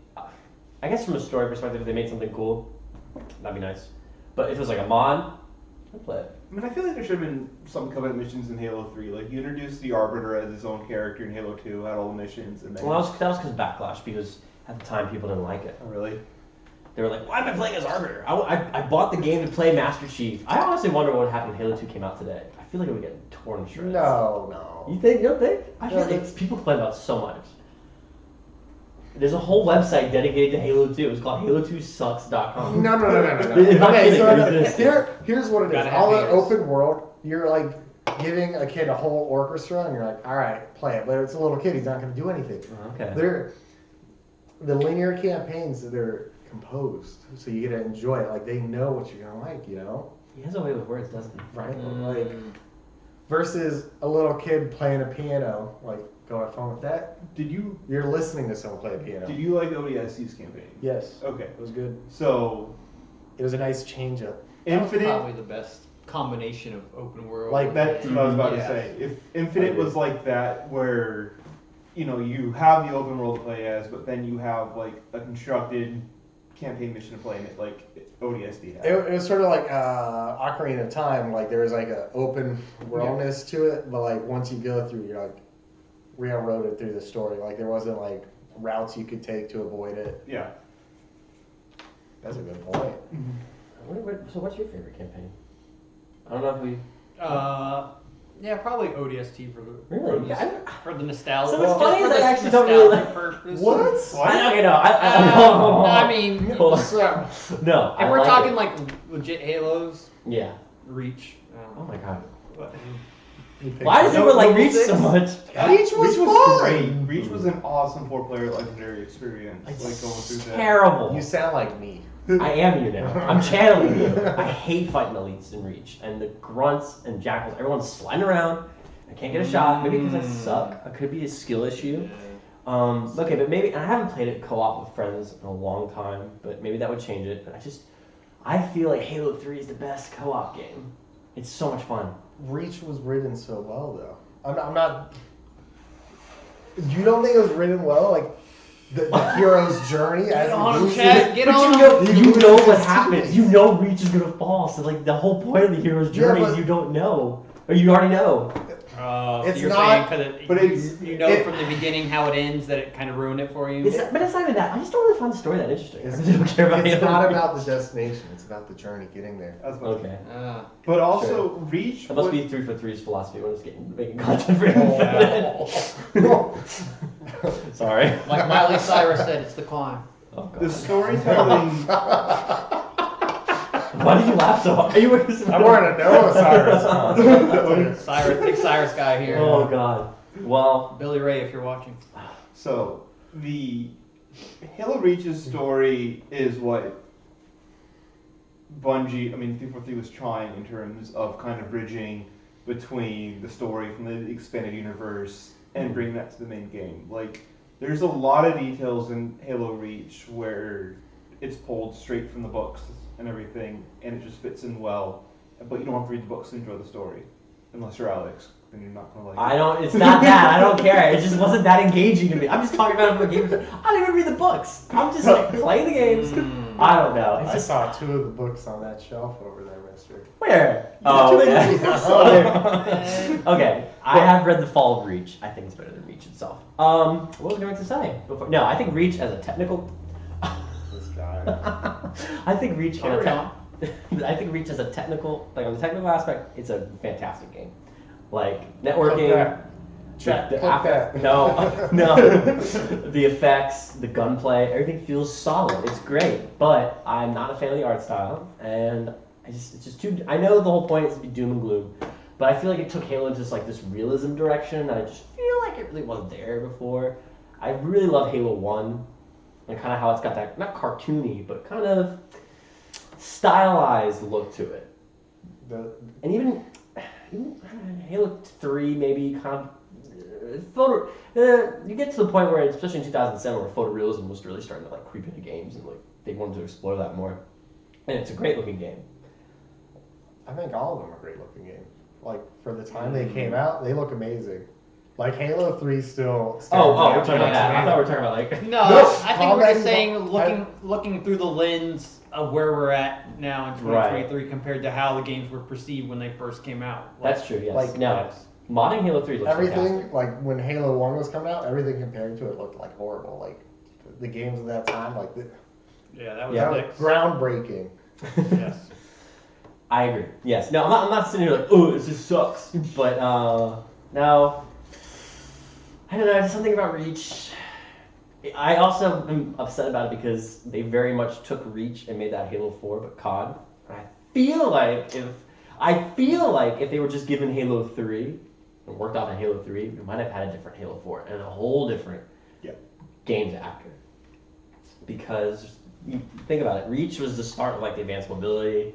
I guess from a story perspective, if they made something cool, that'd be nice. But if it was like a mod, I'd play it. I mean, I feel like there should have been some Covenant missions in Halo 3. Like, you introduced the Arbiter as his own character in Halo 2, had all the missions, and then... Well, that was because Backlash, because at the time people didn't like it. Oh, really? They were like, why am I playing as Arbiter? I bought the game to play Master Chief. I honestly wonder what would happen if Halo 2 came out today. I feel like it would get torn to shreds. No. You think? You don't think? I feel No, like that's- people complain about it so much. There's a whole website dedicated to Halo 2. It's called halo2sucks.com. No. It's not Okay, kidding, so it exists. here's what it is. Gotta have All the haters. open world, you're like giving a kid a whole orchestra, and you're like, all right, play it. But it's a little kid; he's not going to do anything. Okay. They're the linear campaigns. They're composed, so you get to enjoy it. Like they know what you're going to like, you know, He has a way with words, doesn't he? right? Like versus a little kid playing a piano. Like, go have fun with that. Did you You're listening to someone play a piano. like ODST's campaign? Yes, Okay. it was good. So, It was a nice change up. That was Infinite... probably the best combination of open world. Like, That's what I was about to Yeah. say. If Infinite was like that, where, you know, you have the open world to play as, but then you have, like, a constructed campaign mission to play in it, like ODST had. It was sort of like Ocarina of Time. Like there was like an open worldness to it, but like once you go through, you're like railroaded through the story. Like there wasn't like routes you could take to avoid it. Yeah. That's a good point. So what's your favorite campaign? I don't know if we... Yeah, probably ODST for the Really? for the, Yeah, for the nostalgia. So what's funny for is I the actually don't really nostalgic like- purpose. What? I know. I mean, Hold on. So, No. if I we're like talking it. like legit Halos, Yeah. Reach. Oh my god. What? Why does everyone like Noble Reach so Six? much? Reach was great. fun. Reach was an awesome 4-player legendary experience. Like going through that. Terrible. You sound like me. I am you now. I'm channeling you. I hate fighting elites in Reach. And the grunts and jackals, everyone's sliding around. I can't get a shot. Maybe because I suck. It could be a skill issue. Okay, but maybe, and I haven't played it co-op with friends in a long time, but maybe that would change it. But I feel like Halo 3 is the best co-op game. It's so much fun. Reach was written so well though. I'm not You don't think it was written well? Like, the hero's journey as Get on he him, loses- Chad. Get But on you him. know, He you know loses what his happens. teammates. You know Reach is gonna fall. So like the whole point of the hero's Yeah, journey is but- you don't know, or you already know. So It's you're not- saying because but it's- you know it- from the beginning how it ends that it kind of ruined it for you. But it's not even that. I just don't really find the story that interesting. I really don't care about It's Halo not Reach. about the destination. It's about the journey getting there. That's what- Okay. But also, Reach. That must what- be 3 for 3's philosophy when it's making content for him. Sorry. Like Miley Cyrus said, it's the climb. Oh, God. the storytelling. Why did you laugh so hard? Are you wearing I'm wearing a Noah Cyrus on. Cyrus, big Cyrus guy here. Oh God. Well, Billy Ray, if you're watching. So the Halo Reach's story is what Bungie, 343 was trying in terms of kind of bridging between the story from the expanded universe and bringing that to the main game. Like, there's a lot of details in Halo Reach where it's pulled straight from the books and everything, and it just fits in well. But you don't have to read the books to enjoy the story, unless you're Alex. Then you're not gonna like. I don't. It's not that. I don't care. It just wasn't that engaging to me. I'm just talking about it from a game. I don't even read the books. I'm just like playing the games. I don't know. It's I just saw 2 of the books on that shelf over there, mister. where. Oh, yeah. Okay. I have read The Fall of Reach. I think it's better than Reach itself. What was I going to say? No, I think Reach as a technical. This guy. I think Reach. Carry on. I think Reach as a technical, like on the technical aspect, it's a fantastic game. Like Click networking. that. Chat, click that. No, the effects, the gunplay, everything feels solid. It's great, but I'm not a fan of the art style, and it's just too. I know the whole point is to be doom and gloom, but I feel like it took Halo into just like this realism direction that I just feel like it really wasn't there before. I really love Halo 1 and kind of how it's got that not cartoony, but kind of stylized look to it, and even Halo 3 maybe kind of. You get to the point where, especially in 2007, where photorealism was really starting to like creep into games, and like they wanted to explore that more. And it's a great looking game. I think all of them are great looking games. Like, for the time they came out, they look amazing. Like, Halo 3 still stands Oh, out. we're talking about that. I thought we were talking about like. No, No, I think we're just combat- saying looking through the lens of where we're at now in 2023 compared to how the games were perceived when they first came out. That's true. Yes. Like, no. Modding Halo 3 looks Everything, fantastic. like, when Halo 1 was coming out, everything compared to it looked, like, horrible. Like, the games of that time, like, Yeah, that was Yeah. that was six. groundbreaking. Yes. I agree. Yes. No, I'm not sitting here like, oh, this just sucks. But no. I don't know. There's something about Reach. I also am upset about it because they very much took Reach and made that Halo 4, but COD. And I feel like if they were just given Halo 3 and worked off of Halo 3, we might have had a different Halo 4 and a whole different games after. Because you think about it, Reach was the start of like the advanced mobility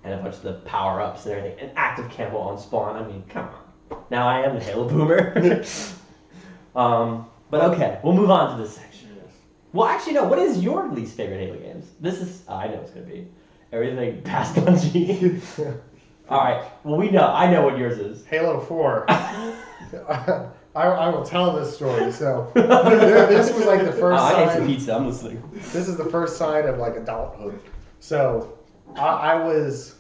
and a bunch of the power-ups and everything. An active camo on spawn. I mean, come on. Now I am the Halo boomer. But okay, we'll move on to this section. Well, actually, no. What is your least favorite Halo games? This is I know it's gonna be everything past Bungie. All right. Well, I know what yours is. Halo 4. I will tell this story. So, this was like the first I ate some sign. pizza. I'm listening. This is the first sign of like adulthood. So, I was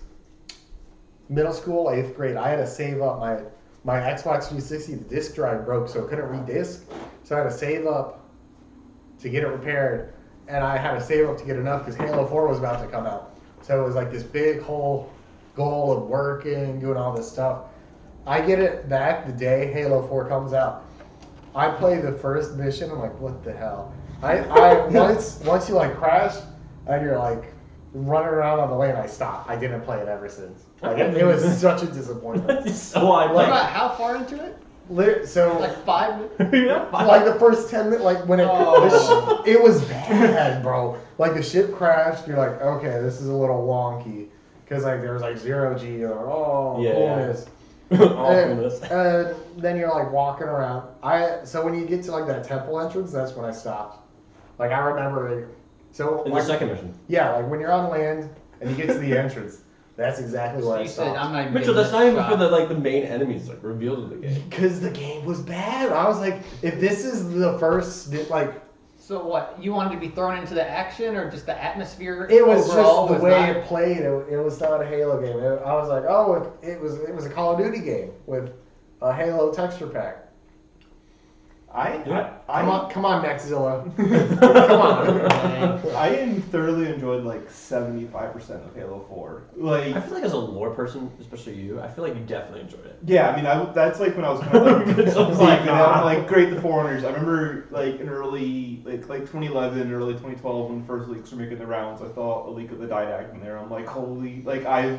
middle school, 8th grade. I had to save up my Xbox 360. The disc drive broke, so it couldn't re-disc. So I had to save up to get it repaired, and I had to save up to get enough because Halo 4 was about to come out. So it was like this big whole goal of working, doing all this stuff. I get it back the day Halo 4 comes out. I play the first mission. I'm like, what the hell? I once you like crash and you're like running around on the lane, I stopped. I didn't play it ever since. Like, it was such a disappointment. So I What like. about how far into it? So Like 5 minutes? like the first 10 minutes, like when it Oh. it was bad, bro. Like the ship crashed. You're like, okay, this is a little wonky because like there was like 0G or coolness. And then you're like walking around. So when you get to like that temple entrance, that's when I stopped. Like I remember it. So In like, the second mission. yeah, like when you're on land and you get to the entrance, That's exactly why I You said stopped. I'm not even. Mitchell, getting that's not this even shot. for the main enemies like revealed in the game. Because the game was bad. I was like, if this is the first, like, So what? You wanted to be thrown into the action or just the atmosphere? it was overall just the was way not- it played. It was not a Halo game. I was like, oh, it was a Call of Duty game with a Halo texture pack. Come on, Nextzilla. Come on. I thoroughly enjoyed like 75% of Halo 4. Like, I feel like as a lore person, especially you, I feel like you definitely enjoyed it. yeah, I mean, that's like when I was kind of like, It's deep, like, and I'm like, great, the Foreigners. I remember like in early, like 2011, early 2012, when the first leaks were making the rounds, I thought a leak of the Didact in there. I'm like, holy, like I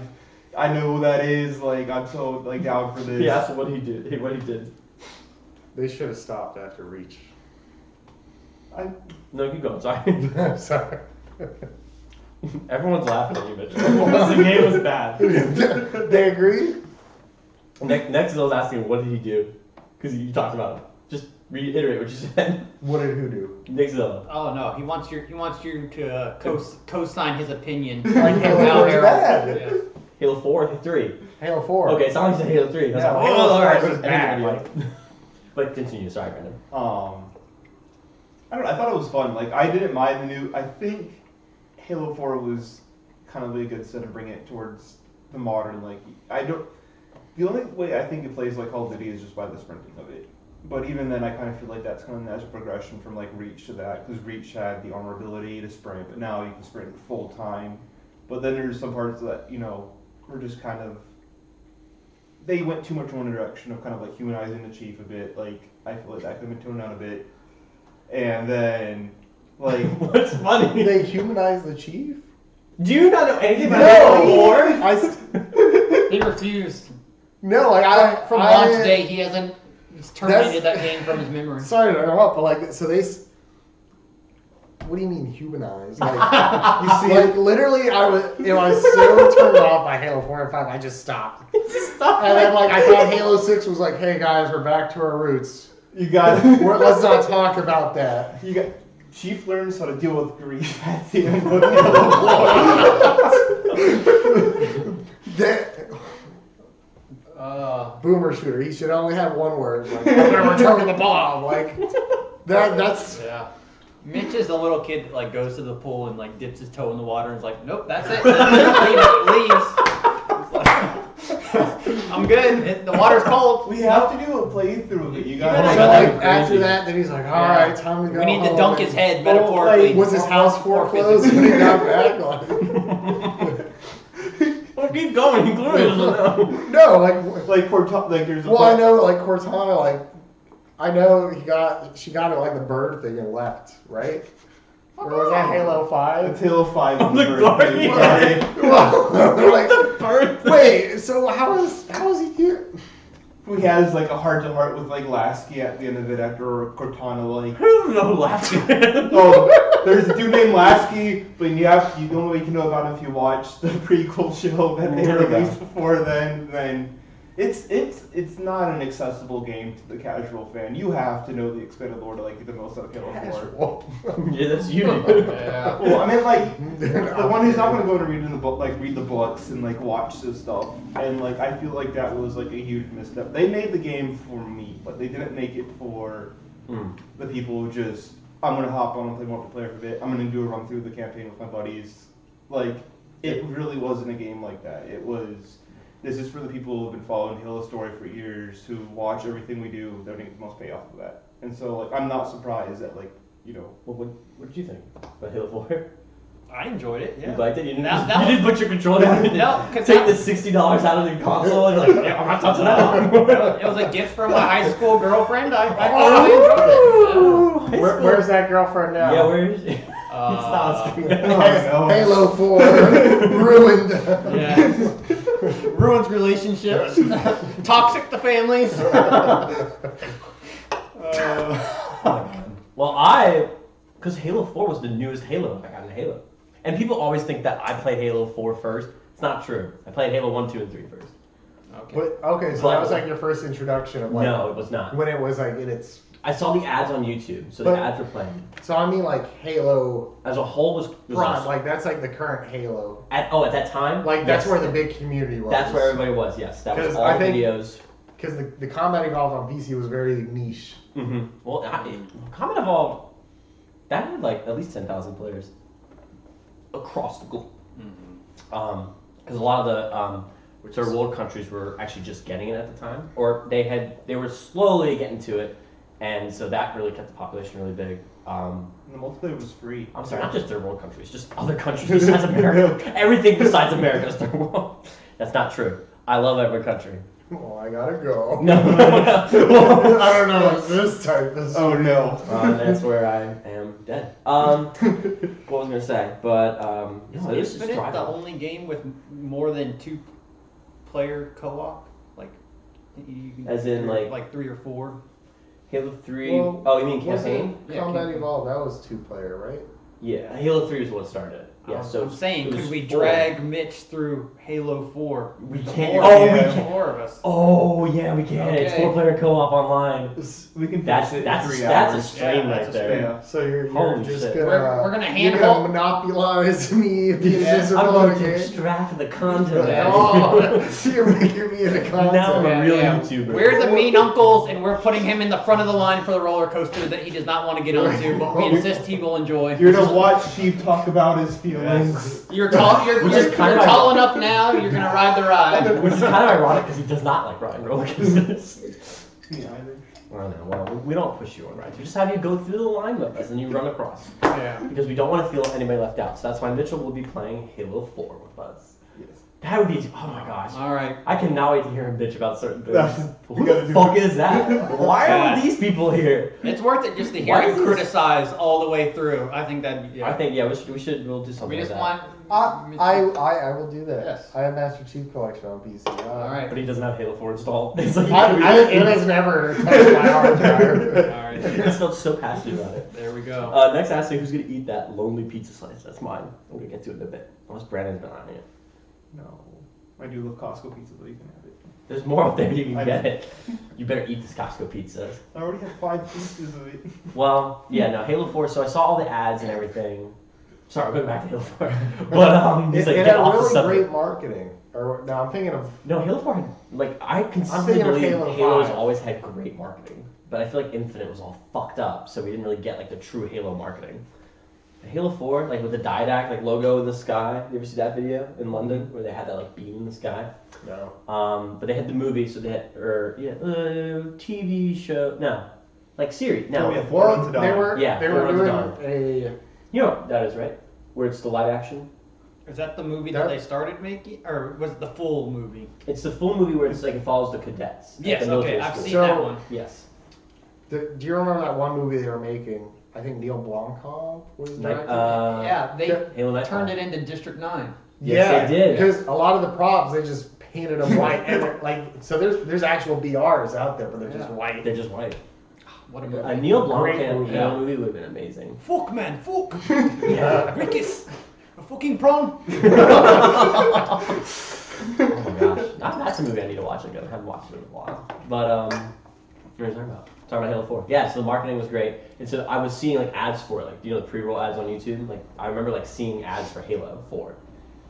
know who that is. Like, I'm so like down for this. He asked what he did. They should have stopped after Reach. No, keep going. Sorry. Sorry. Everyone's laughing at you, Mitchell. The game was bad. They agree? Next, I was asking, what did he do? Because you talked about it. Just reiterate what you said. What did who do? Nixzilla. Oh no, he wants you to co-sign his opinion. Like Halo Now, 4 is Harold. bad. Yeah. Halo 4 or 3? Halo 4. Okay, it sounded like you said Halo 3. I was No, like, Halo oh, 4 alright. was bad, But continue. Sorry, Brandon. I don't know, I thought it was fun. Like, I didn't mind the new. I think Halo 4 was kind of a good set to bring it towards the modern. Like, the only way I think it plays like Call of Duty is just by the sprinting of it. But even then, I kind of feel like that's kind of a natural progression from like Reach to that, because Reach had the armor ability to sprint, but now you can sprint full time. But then there's some parts that were just kind of, they went too much in one direction of kind of like humanizing the Chief a bit. Like, I feel like that could have been toned down a bit. And then, like, What's funny? They humanized the Chief? Do you not know anything about No! Halo 4? He refused. No, like From launch day, he hasn't. He's terminated that game from his memory. Sorry to interrupt, but like, so they. What do you mean humanized? Like, you see like it? literally, I was so turned off by Halo 4 and 5, I just stopped. Stop. And then like I thought Halo 6 was like, hey guys, we're back to our roots. You got Let's not talk about that. you got Chief learns how to deal with grief at the end of Halo 4. That boomer shooter. He should only have one word. Like, I'm never returning the bomb. Like that's. Yeah. Mitch is the little kid that like goes to the pool and like dips his toe in the water and is like, nope, that's it. Leaves. It's like, I'm good. The water's cold. We have to do a playthrough of it. You gotta So gotta. like crazy. after that, then he's like, all right, time to go. We need to home." dunk his head Well, metaphorically. like, Was his house foreclosed when he got back? Like, Well, keep going. He clearly doesn't know. no, like. Like there's a Well, I know, like Cortana, like I know she got it like the bird thing and left, right? Or was that Halo 5? It's Halo 5. On the Guardian. Like, The bird. wait, so how is he here? He has like a heart to heart with like Lasky at the end of it after Cortana like. I don't know laughing. Oh, there's a dude named Lasky, but the only way you can know about him if you watch the prequel show that they There we go. released before then it's not an accessible game to the casual fan. You have to know the expanded lore to like get the most out of Halo 4. Yeah, that's you. Yeah. Well, I mean, like the one who's not going to go to read in the book, like read the books and like watch this stuff, and like I feel like that was like a huge misstep. They made the game for me, but they didn't make it for the people who just I'm going to hop on and play multiplayer for a bit. I'm going to do a run through the campaign with my buddies. Like it really wasn't a game like that. It was. This is for the people who have been following Halo story for years, who watch everything we do. They're getting the most payoff of that, and so like I'm not surprised that like. Well, what did you think about Halo 4? I enjoyed it. Yeah. You liked it? You didn't, That- just, that you was- didn't put your controller down and No, 'cause take that- the $60 out of the console and you're like, yeah, I'm not touching that. It was a gift from my high school girlfriend. I thoroughly enjoyed it. Where's that girlfriend now? Yeah, where is she? It's Uh, not on screen. no. Halo 4 ruined. Yeah. Ruins relationships. Toxic to families. Well, because Halo 4 was the newest Halo I got into Halo. And people always think that I played Halo 4 first. It's not true. I played Halo 1, 2, and 3 first. Okay. But, okay, so that was like your first introduction of like No, it was not. when it was like in its I saw the ads on YouTube, so But- the ads were playing. So I mean, like Halo As a whole, was Prime, like that's like the current Halo. at that time. Like that's yes, where the big community was. That's where everybody was. Yes, that was 'Cause all I the think- videos. Because the Combat Evolved on PC was very niche. Mm-hmm. Well, Combat Evolved, that had like at least 10,000 players across the globe. Because a lot of the third world countries were actually just getting it at the time, or they were slowly getting to it, and so that really kept the population really big. And the multiplayer was free. I'm sorry, not just third world countries, just other countries besides America. Everything besides America is third world. That's not true. I love every country. Oh, I gotta go. No. I don't know. It's this type. Oh no. That's where I am dead. What was I gonna say? But no, it was Isn't just it the driving. only game with more than 2-player co-op? Like, you can As in, like 3 or 4. Halo 3. Well, Oh, you mean Was campaign? it Yeah, Combat campaign. Evolved? That was 2-player, right? Yeah, Halo 3 is what started it. Yeah, so I'm saying, it was could we 4. drag Mitch through Halo 4? We The can't- more- oh, the we can't. More of us. Oh yeah, we can. It's Okay. 4-player co-op online. We can That's finish it in 3 that's a hours. strain Yeah, right that's a there. Yeah. So you're Holy just shit. gonna We're gonna you're hand gonna hold- monopolize me being I'm miserable going in to a game. extract the content. Oh, you're making me into content. Now I'm a real YouTuber. We're the mean uncles, and we're putting him in the front of the line for the roller coaster that he does not want to get onto, but we insist he will enjoy. You're to watch Steve talk about his feelings. You're tall. You're Which is kind of tall enough now. You're gonna ride the ride. Which is kind of ironic because he does not like riding roller coasters. Me either. I don't know. Well, we don't push you on rides. We just have you go through the line with us and you run across. Yeah. Because we don't want to feel anybody left out. So that's why Mitchell will be playing Halo 4 with us. Yes. That would be, oh my gosh. All right. I cannot wait to hear him bitch about certain things. That's- Who we gotta the do fuck it. is that? Why are these people here? It's worth it just to hear Why him is this- criticize all the way through. I think that. Yeah. I think, yeah, we'll do something we like just that. want. I will do that. Yes. I have Master Chief Collection on PC. All right. But he doesn't have Halo 4 installed. It's like, It has never touched my hard drive. All right. He's still so passionate about it. There we go. Next, ask me who's gonna eat that lonely pizza slice. That's mine. I'm gonna get to it in a bit. Unless Brandon's been on it. No. I do love Costco pizza, but you can have it. There's more out there. You can I get know. it. You better eat this Costco pizza. I already have 5 pieces of it. Well, yeah, no, Halo 4. So I saw all the ads and everything. Sorry, I'm going back to Halo 4. But he's like, it get had off the really subject. great marketing. Or no, I'm thinking of No, Halo 4 had, like, I consistently thinking of believe Halo Halo's 5. always had great marketing. But I feel like Infinite was all fucked up, so we didn't really get, like, the true Halo marketing. But Halo 4, like, with the Didac, like, logo in the sky. You ever see that video in London where they had that, like, beam in the sky? no. But they had the movie, so they had, TV show, no. Like, series, no. Oh, yeah. Well, Unto Dawn. they were Yeah, they Four were Unto doing Dawn. a You know what that is, right? Where it's the live action. Is that the movie That- that they started making, or was it the full movie? It's the full movie where it's like it follows the cadets. at Yes. the military Okay, I've school. seen So- that one. Yes. Do you remember that one movie they were making? I think Neil Blomkamp was Like, directing. Yeah, they Halo Nightfall. turned it into District 9. Yes, they did. Because a lot of the props they just painted them white, and they're, like so there's actual BRs out there, but they're just Yeah. white. They're just white. What a movie. A Neil Great Blomkamp movie. Halo movie would have been amazing. Fuck, man, fuck. Yeah. Rickus. A fucking prawn. Oh my gosh. That's a movie I need to watch again. I haven't watched it in a while. But what are you talking about? Talking about Halo 4. Yeah, so the marketing was great. And so I was seeing like ads for it, like the pre-roll ads on YouTube. Like I remember like seeing ads for Halo 4.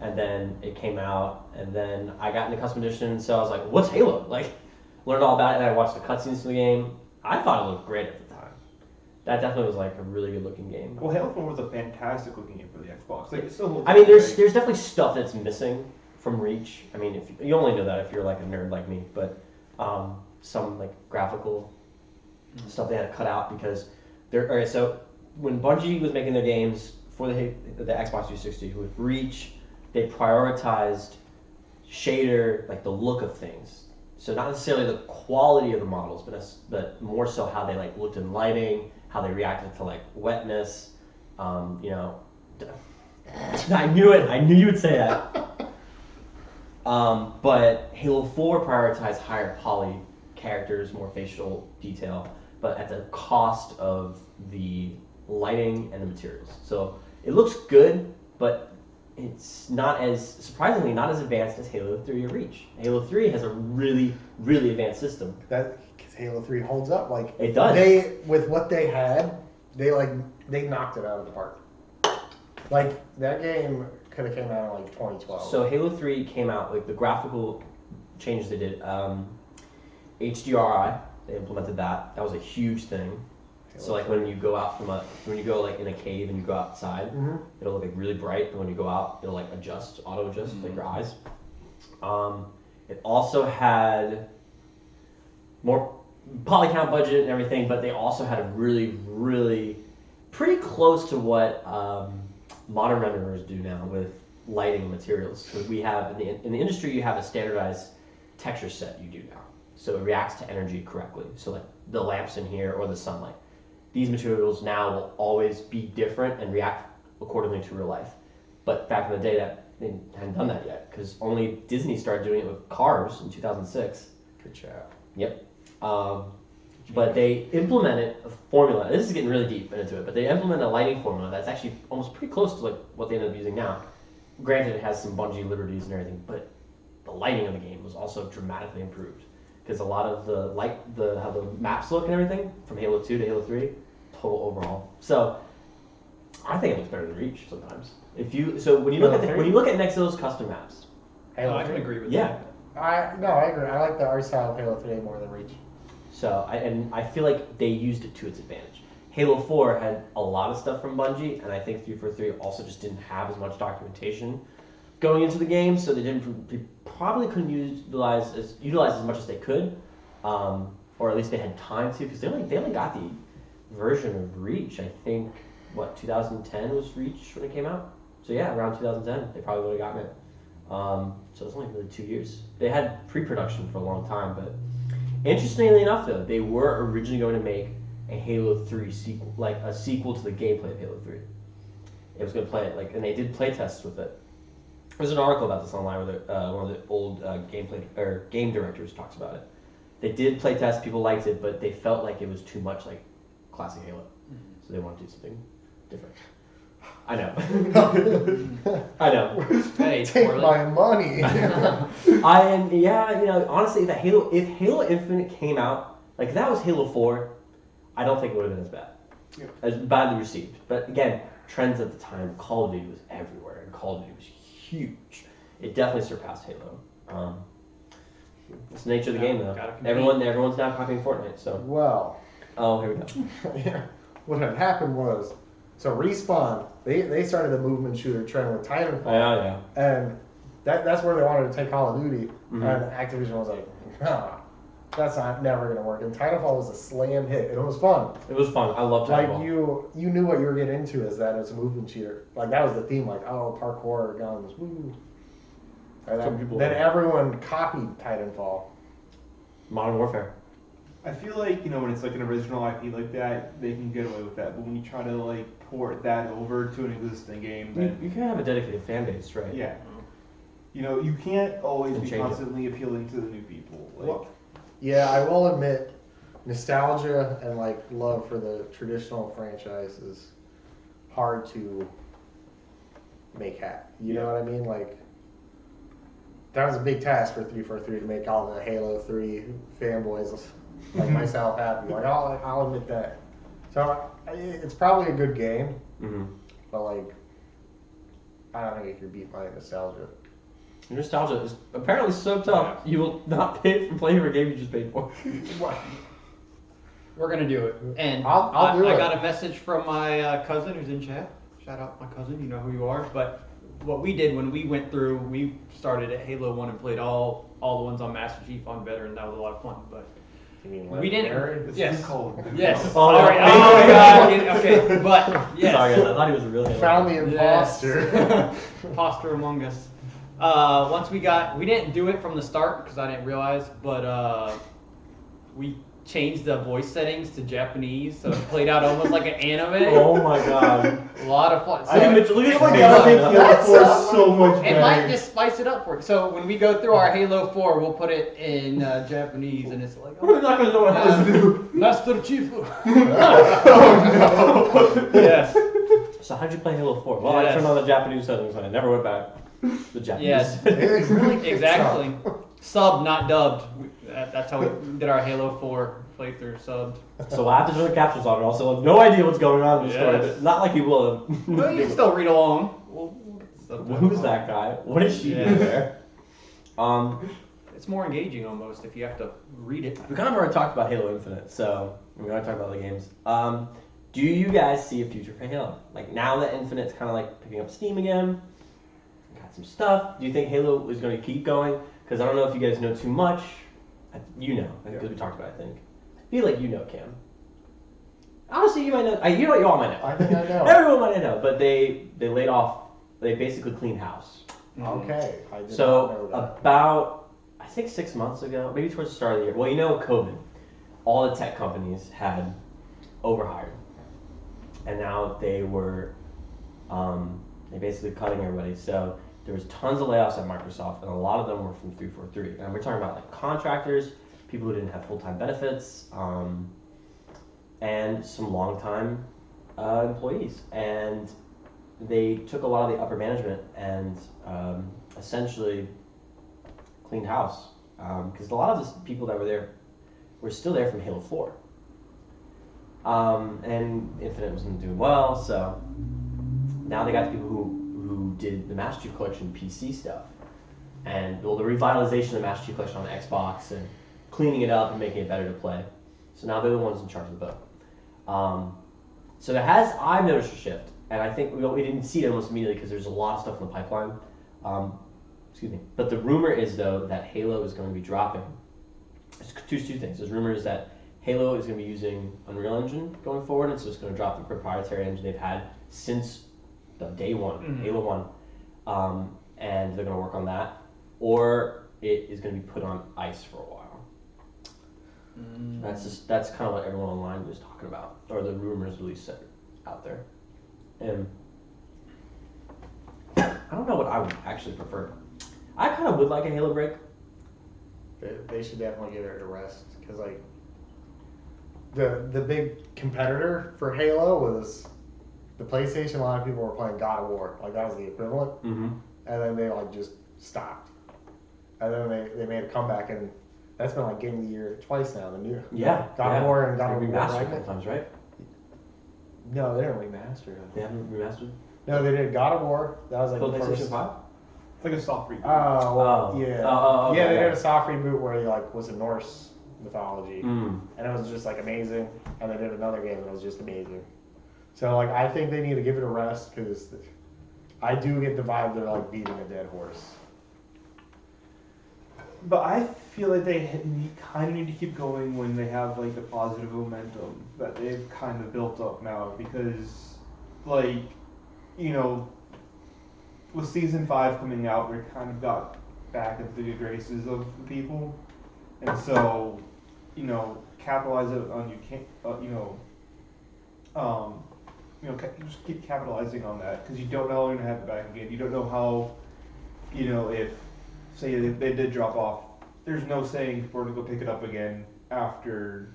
And then it came out, and then I got into custom edition, so I was like, what's Halo? Like, learned all about it, and I watched the cutscenes for the game. I thought it looked great at the time. That definitely was like a really good looking game. Well, Halo 4 was a fantastic looking game for the Xbox. Like, it still holds I mean, up there's today. definitely stuff that's missing from Reach. I mean, if you only know that if you're like a nerd like me, but some like graphical stuff they had to cut out because they're all right. So when Bungie was making their games for the Xbox 360 with Reach, they prioritized shader, like the look of things. So not necessarily the quality of the models, but more so how they like looked in lighting, how they reacted to like wetness. You know, I knew it. I knew you would say that. But Halo 4 prioritized higher poly characters, more facial detail, but at the cost of the lighting and the materials. So it looks good, but it's surprisingly not as advanced as Halo 3 or Reach. Halo 3 has a really, really advanced system. That because Halo 3 holds up. Like It does. They with what they had, they knocked it out of the park. Like that game could have came out in like 2012. So Halo 3 came out, like the graphical changes they did. HDRI, they implemented that. That was a huge thing. So like when you go out when you go like in a cave and you go outside, it'll look like really bright, and when you go out, it'll like auto adjust like your eyes. It also had more poly count budget and everything, but they also had a really, really pretty close to what modern renderers do now with lighting materials. So we have in the industry, you have a standardized texture set you do now, so it reacts to energy correctly. So like the lamps in here or the sunlight. These materials now will always be different and react accordingly to real life. But back in the day, that they hadn't done that yet, because only Disney started doing it with Cars in 2006. Good job. Yep. But they implemented a formula. This is getting really deep into it, but they implemented a lighting formula that's actually almost pretty close to like what they ended up using now. Granted, it has some Bungie liberties and everything, but the lighting of the game was also dramatically improved, because a lot of how the maps look and everything from Halo 2 to Halo 3, total overhaul. So I think it looks better than Reach sometimes. When you look at Nexo's custom maps, Halo I can 3? agree with yeah. that. I agree. I like the art style of Halo 3 more than Reach. So I feel like they used it to its advantage. Halo 4 had a lot of stuff from Bungie, and I think 343 also just didn't have as much documentation going into the game, so they probably couldn't utilize as much as they could, or at least they had time to, because they only got the version of Reach. I think 2010 was Reach when it came out. So yeah, around 2010 they probably would have gotten it. So it's only really 2 years. They had pre-production for a long time, but interestingly enough, though, they were originally going to make a Halo 3 sequel, like a sequel to the gameplay of Halo 3. It was going to play it and they did play tests with it. There's an article about this online where one of the old game directors talks about it. They did play tests, people liked it, but they felt like it was too much like classic Halo, so they wanted to do something different. I know. I know. Hey, Take poorly. my money. Honestly, if Halo Infinite came out, like if that was Halo 4, I don't think it would have been as bad. Yeah. As badly received. But again, trends at the time, Call of Duty was everywhere, and Call of Duty was huge. It definitely surpassed Halo. It's the nature of the game, though. Everyone's now copying Fortnite, so. Well. Oh, here we go. Yeah. What had happened was, so Respawn, they started the movement shooter trend with Titanfall. Yeah. And that's where they wanted to take Call of Duty. And Activision was like, nah, that's never going to work. And Titanfall was a slam hit, and it was fun. It was fun. I loved Titanfall. Like, you knew what you were getting into as that as a movement shooter. Like, that was the theme, like, oh, parkour, guns, woo. And then everyone copied Titanfall. Modern Warfare. I feel like, when it's like an original IP like that, they can get away with that. But when you try to like port that over to an existing game, then You can have a dedicated fan base, right? yeah, you can't always And be change it. constantly appealing to the new people. Like, Well, yeah, I will admit, nostalgia and like love for the traditional franchise is hard to make happen. You know what I mean? Like, that was a big task for 343 to make all the Halo 3 fanboys like myself happy. Like, I'll admit that. So it's probably a good game, but like, I don't think you can beat my nostalgia. Nostalgia is apparently so tough, you will not pay for playing a game you just paid for. We're gonna do it. And I'll do I it. got a message from my cousin who's in chat. Shout out my cousin, you know who you are. But what we did when we went through, we started at Halo 1 and played all the ones on Master Chief on Veteran. That was a lot of fun. But You mean we didn't. Legendary? Yes. called Yes. Oh, Sorry. no. Oh my God. Okay. But yes. Sorry, guys, I thought he was really Found the imposter. Yes. Imposter among us. Once we didn't do it from the start because I didn't realize, but we changed the voice settings to Japanese, so it played out almost like an anime. Oh my god. A lot of fun. So I didn't even look at Oh my your god, face. I think Halo 4 is so much it better. might just spice it up for you. So when we go through our Halo 4, we'll put it in Japanese, and it's like, We're not gonna know what else to do. Master Chief. Oh Yes. So how'd you play Halo 4? Well, I Yes. turned on the Japanese settings and I never went back. The Japanese. Yes. It really kicks Exactly. up. Sub, not dubbed. That's how we did our Halo 4 playthrough subbed. So we'll have to turn the captions on. Also, have no idea what's going on in the story. Yes. But not like he will have. Well, you can still read along. We'll get the subtitles Who's on. that guy? What is she Yeah. doing there? It's more engaging almost if you have to read it. We kind of already talked about Halo Infinite, so we already talked about the games. Do you guys see a future for Halo? Like now that Infinite's kind of like picking up steam again, got some stuff. Do you think Halo is going to keep going? Because I don't know if you guys know too much. You know, because we talked about it, I think. I feel like you know, Cam. Honestly, you might know. You know what you all might know. I think I know. Everyone might know, but they laid off. They basically cleaned house. Okay. I did not know So that. about, I think 6 months ago, maybe towards the start of the year. Well, you know, COVID. All the tech companies had overhired, and now they were, they basically cutting everybody. So there was tons of layoffs at Microsoft, and a lot of them were from 343. And we're talking about like contractors, people who didn't have full-time benefits, and some long-time employees. And they took a lot of the upper management and essentially cleaned house. Because a lot of the people that were there were still there from Halo 4. And Infinite wasn't doing well, so now they got the people who did the Master Chief Collection PC stuff. And well, the revitalization of the Master Chief Collection on Xbox and cleaning it up and making it better to play. So now they're the ones in charge of the boat. So I've noticed a shift. And I think we didn't see it almost immediately because there's a lot of stuff in the pipeline. Excuse me. But the rumor is, though, that Halo is going to be dropping. It's two things. There's rumors that Halo is going to be using Unreal Engine going forward, and so it's going to drop the proprietary engine they've had since the day one, Halo 1. And they're going to work on that. Or it is going to be put on ice for a while. That's kind of what everyone online was talking about, or the rumors at least out there. And I don't know what I would actually prefer. I kind of would like a Halo break. They should definitely give it a rest because like the big competitor for Halo was the PlayStation. A lot of people were playing God of War, like that was the equivalent. Mm-hmm. And then they like just stopped. And then they made a comeback, and that's been like Game of the Year twice now. The new God of War and God of War remastered sometimes, right? No, they didn't remaster it. They haven't remastered. No, they did God of War. That was like the PlayStation first. 5. It's like a soft reboot. Oh, well, Oh. yeah. Oh, yeah, they okay. did a soft reboot where he like was in Norse mythology, Mm. and it was just like amazing. And they did another game that was just amazing. So like, I think they need to give it a rest because I do get the vibe they're like beating a dead horse. But I feel like they kind of need to keep going when they have like the positive momentum that they've kind of built up now, because like, you know, with season 5 coming out, we kind of got back into the good graces of the people, and so, you know, capitalize it on just keep capitalizing on that, because you don't know how you're gonna have it back again. You don't know how, you know, if say they did drop off, there's no saying if we're gonna go pick it up again after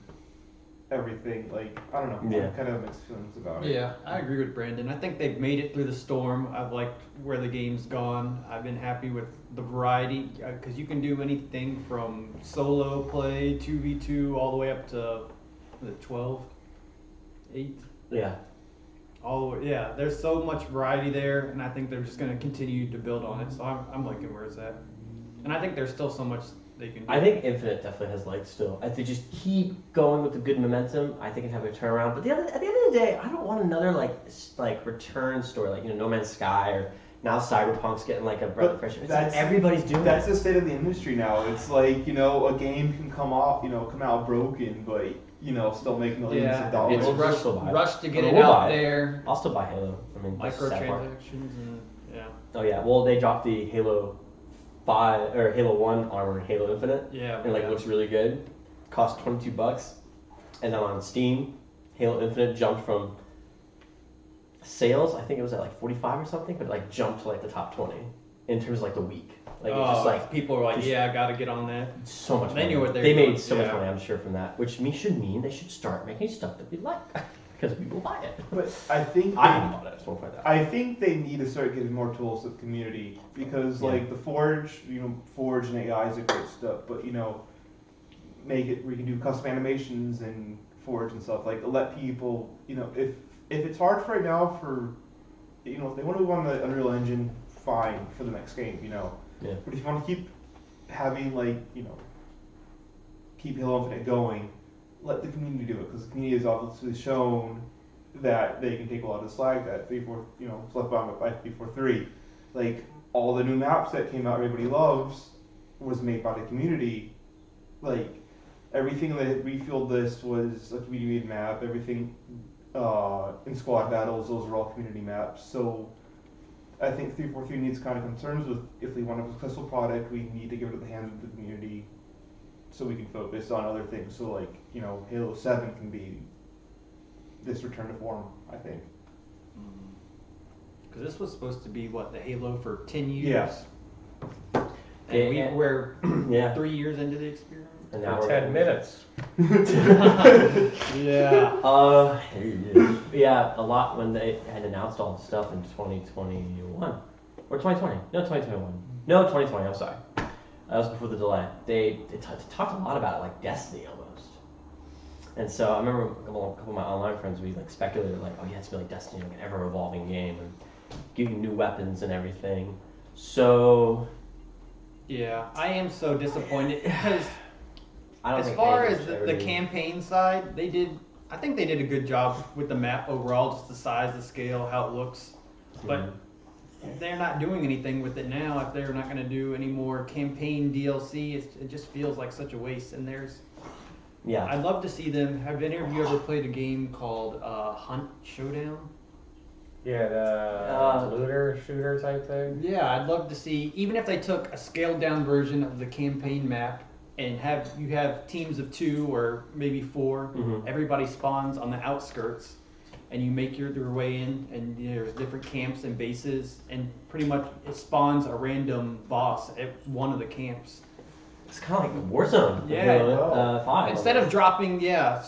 everything. Like, I don't know. Yeah. I kind of have mixed feelings about it. Yeah, I agree with Brandon. I think they've made it through the storm. I've liked where the game's gone. I've been happy with the variety because you can do anything from solo play, 2v2, all the way up to 12, 8. Yeah. All the way, yeah, there's so much variety there, and I think they're just going to continue to build on it. So I'm liking where it's at, and I think there's still so much they can do. I think Infinite definitely has legs still. If they just keep going with the good momentum, I think it have a turnaround. But at the end of the day, I don't want another like return story, like, you know, No Man's Sky, or now Cyberpunk's getting like a breath of fresh air. It's like everybody's doing That's it. the state of the industry now. It's like, you know, a game can come out broken, but, you know, still make millions of dollars. It's rush to get I it mean, we'll out buy it. there. I'll still buy Halo. I mean, that's the sad part. Microtransactions and yeah. Oh yeah, well they dropped the Halo 5 or Halo 1 armor in Halo Infinite. Yeah. And like it looks really good. Cost $22. And then on Steam, Halo Infinite jumped from sales, I think it was at like 45 or something, but like jumped to like the top 20 in terms of like the week. Like it's just like people are like, just- yeah, I got to get on that. so much They money. knew what they They were made doing, so much yeah. money, I'm sure, from that, which should mean they should start making stuff that we like because we will buy it. But I think I haven't bought it. I just won't buy that. I think they need to start giving more tools to the community, because Yeah. like the Forge, you know, Forge and AI is a great stuff, but, you know, make it where you can do custom animations and Forge and stuff. Like let people, if it's hard right now for, if they want to move on the Unreal Engine, fine for the next game, Yeah. But if you want to keep having keep Halo Infinite going, let the community do it because the community has obviously shown that they can take a lot of the slack that 3.4, left behind by 3.43. Like all the new maps that came out, everybody loves, was made by the community. Like everything in the refield list was a community map. Everything in squad battles, those are all community maps. So I think 343 needs kind of concerns with if we want a successful product, we need to give it to the hands of the community so we can focus on other things. So like, Halo 7 can be this return to form, I think. Because this was supposed to be, the Halo for 10 years? Yes. And we're Yeah. 3 years into the experiment? And now For we're 10 minutes. Yeah. Yeah, a lot when they had announced all the stuff in 2021. Or 2020. No, 2021. No, 2020, I'm sorry. That was before the delay. They talked a lot about it like Destiny almost. And so I remember a couple of my online friends, we speculated oh yeah, it's gonna be like Destiny, like an ever evolving game and giving new weapons and everything. So Yeah, I am so disappointed because I don't as think far Halo's as ever the been- campaign side, I think they did a good job with the map overall, just the size, the scale, how it looks. But they're not doing anything with it now. If they're not going to do any more campaign DLC, it just feels like such a waste. And Yeah. I'd love to see them. Have any of you ever played a game called Hunt Showdown? Yeah, the looter shooter type thing. Yeah, I'd love to see, even if they took a scaled down version of the campaign map and you have teams of 2 or maybe 4, Mhm. everybody spawns on the outskirts and you make your way in and there's different camps and bases and pretty much it spawns a random boss at one of the camps. It's kind of like Warzone. Yeah. 5. Instead of dropping Yeah.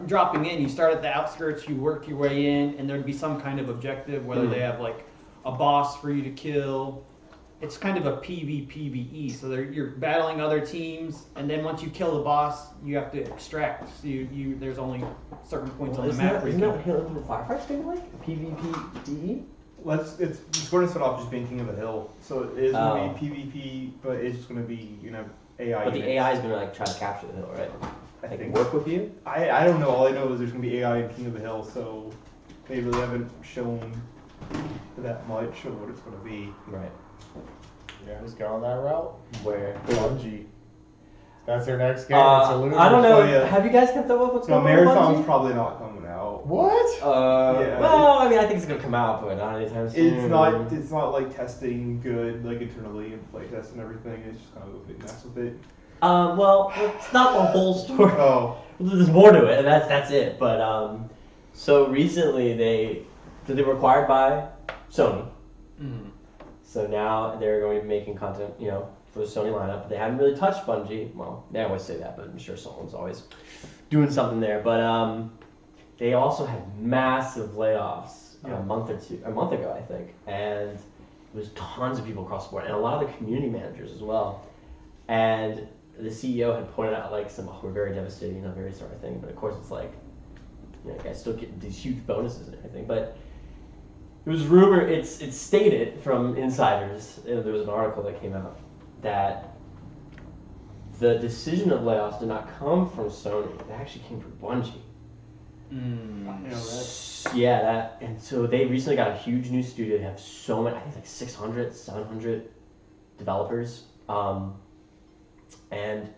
dropping in, you start at the outskirts, you work your way in, and there'd be some kind of objective, whether they have a boss for you to kill. It's kind of a PvPvE, so you're battling other teams, and then once you kill the boss, you have to extract. So there's only certain points on the map. Isn't that what Halo Infinite Firefights going to be like? PvPvE? It's going to start off just being King of the Hill. So it is going to be PvP, but it's just going to be, AI. But the units. AI is going to try to capture the hill, right? I Like think. work with you? I don't know. All I know is there's going to be AI in King of the Hill, so they really haven't shown that much of what it's going to be. Right. Yeah, who's going that route? Where? Bungie. That's their next game. It's a looter. I don't know. Oh, yeah. Have you guys kept up with what's No, going on? Marathon's with Bungie? probably not coming out. What? Yeah, well, I mean, I think it's gonna come out, but not anytime soon. It's not like testing good, like internally and play test and everything. It's just kind of a big mess with it. Well, it's not the whole story. Oh, There's more to it, and that's it. But so recently they were acquired by Sony. Mhm. So now they're going to be making content, for the Sony lineup. They haven't really touched Bungie. Well, they always say that, but I'm sure someone's always doing something there. But they also had massive layoffs a month ago, I think, and there's tons of people across the board, and a lot of the community managers as well. And the CEO had pointed out we're very devastating, very sort of thing. But of course, it's you guys still get these huge bonuses and everything, but. It was rumored, it's stated from insiders, there was an article that came out, that the decision of layoffs did not come from Sony, it actually came from Bungie. Yeah, and so they recently got a huge new studio, they have so many, I think 600, 700 developers, and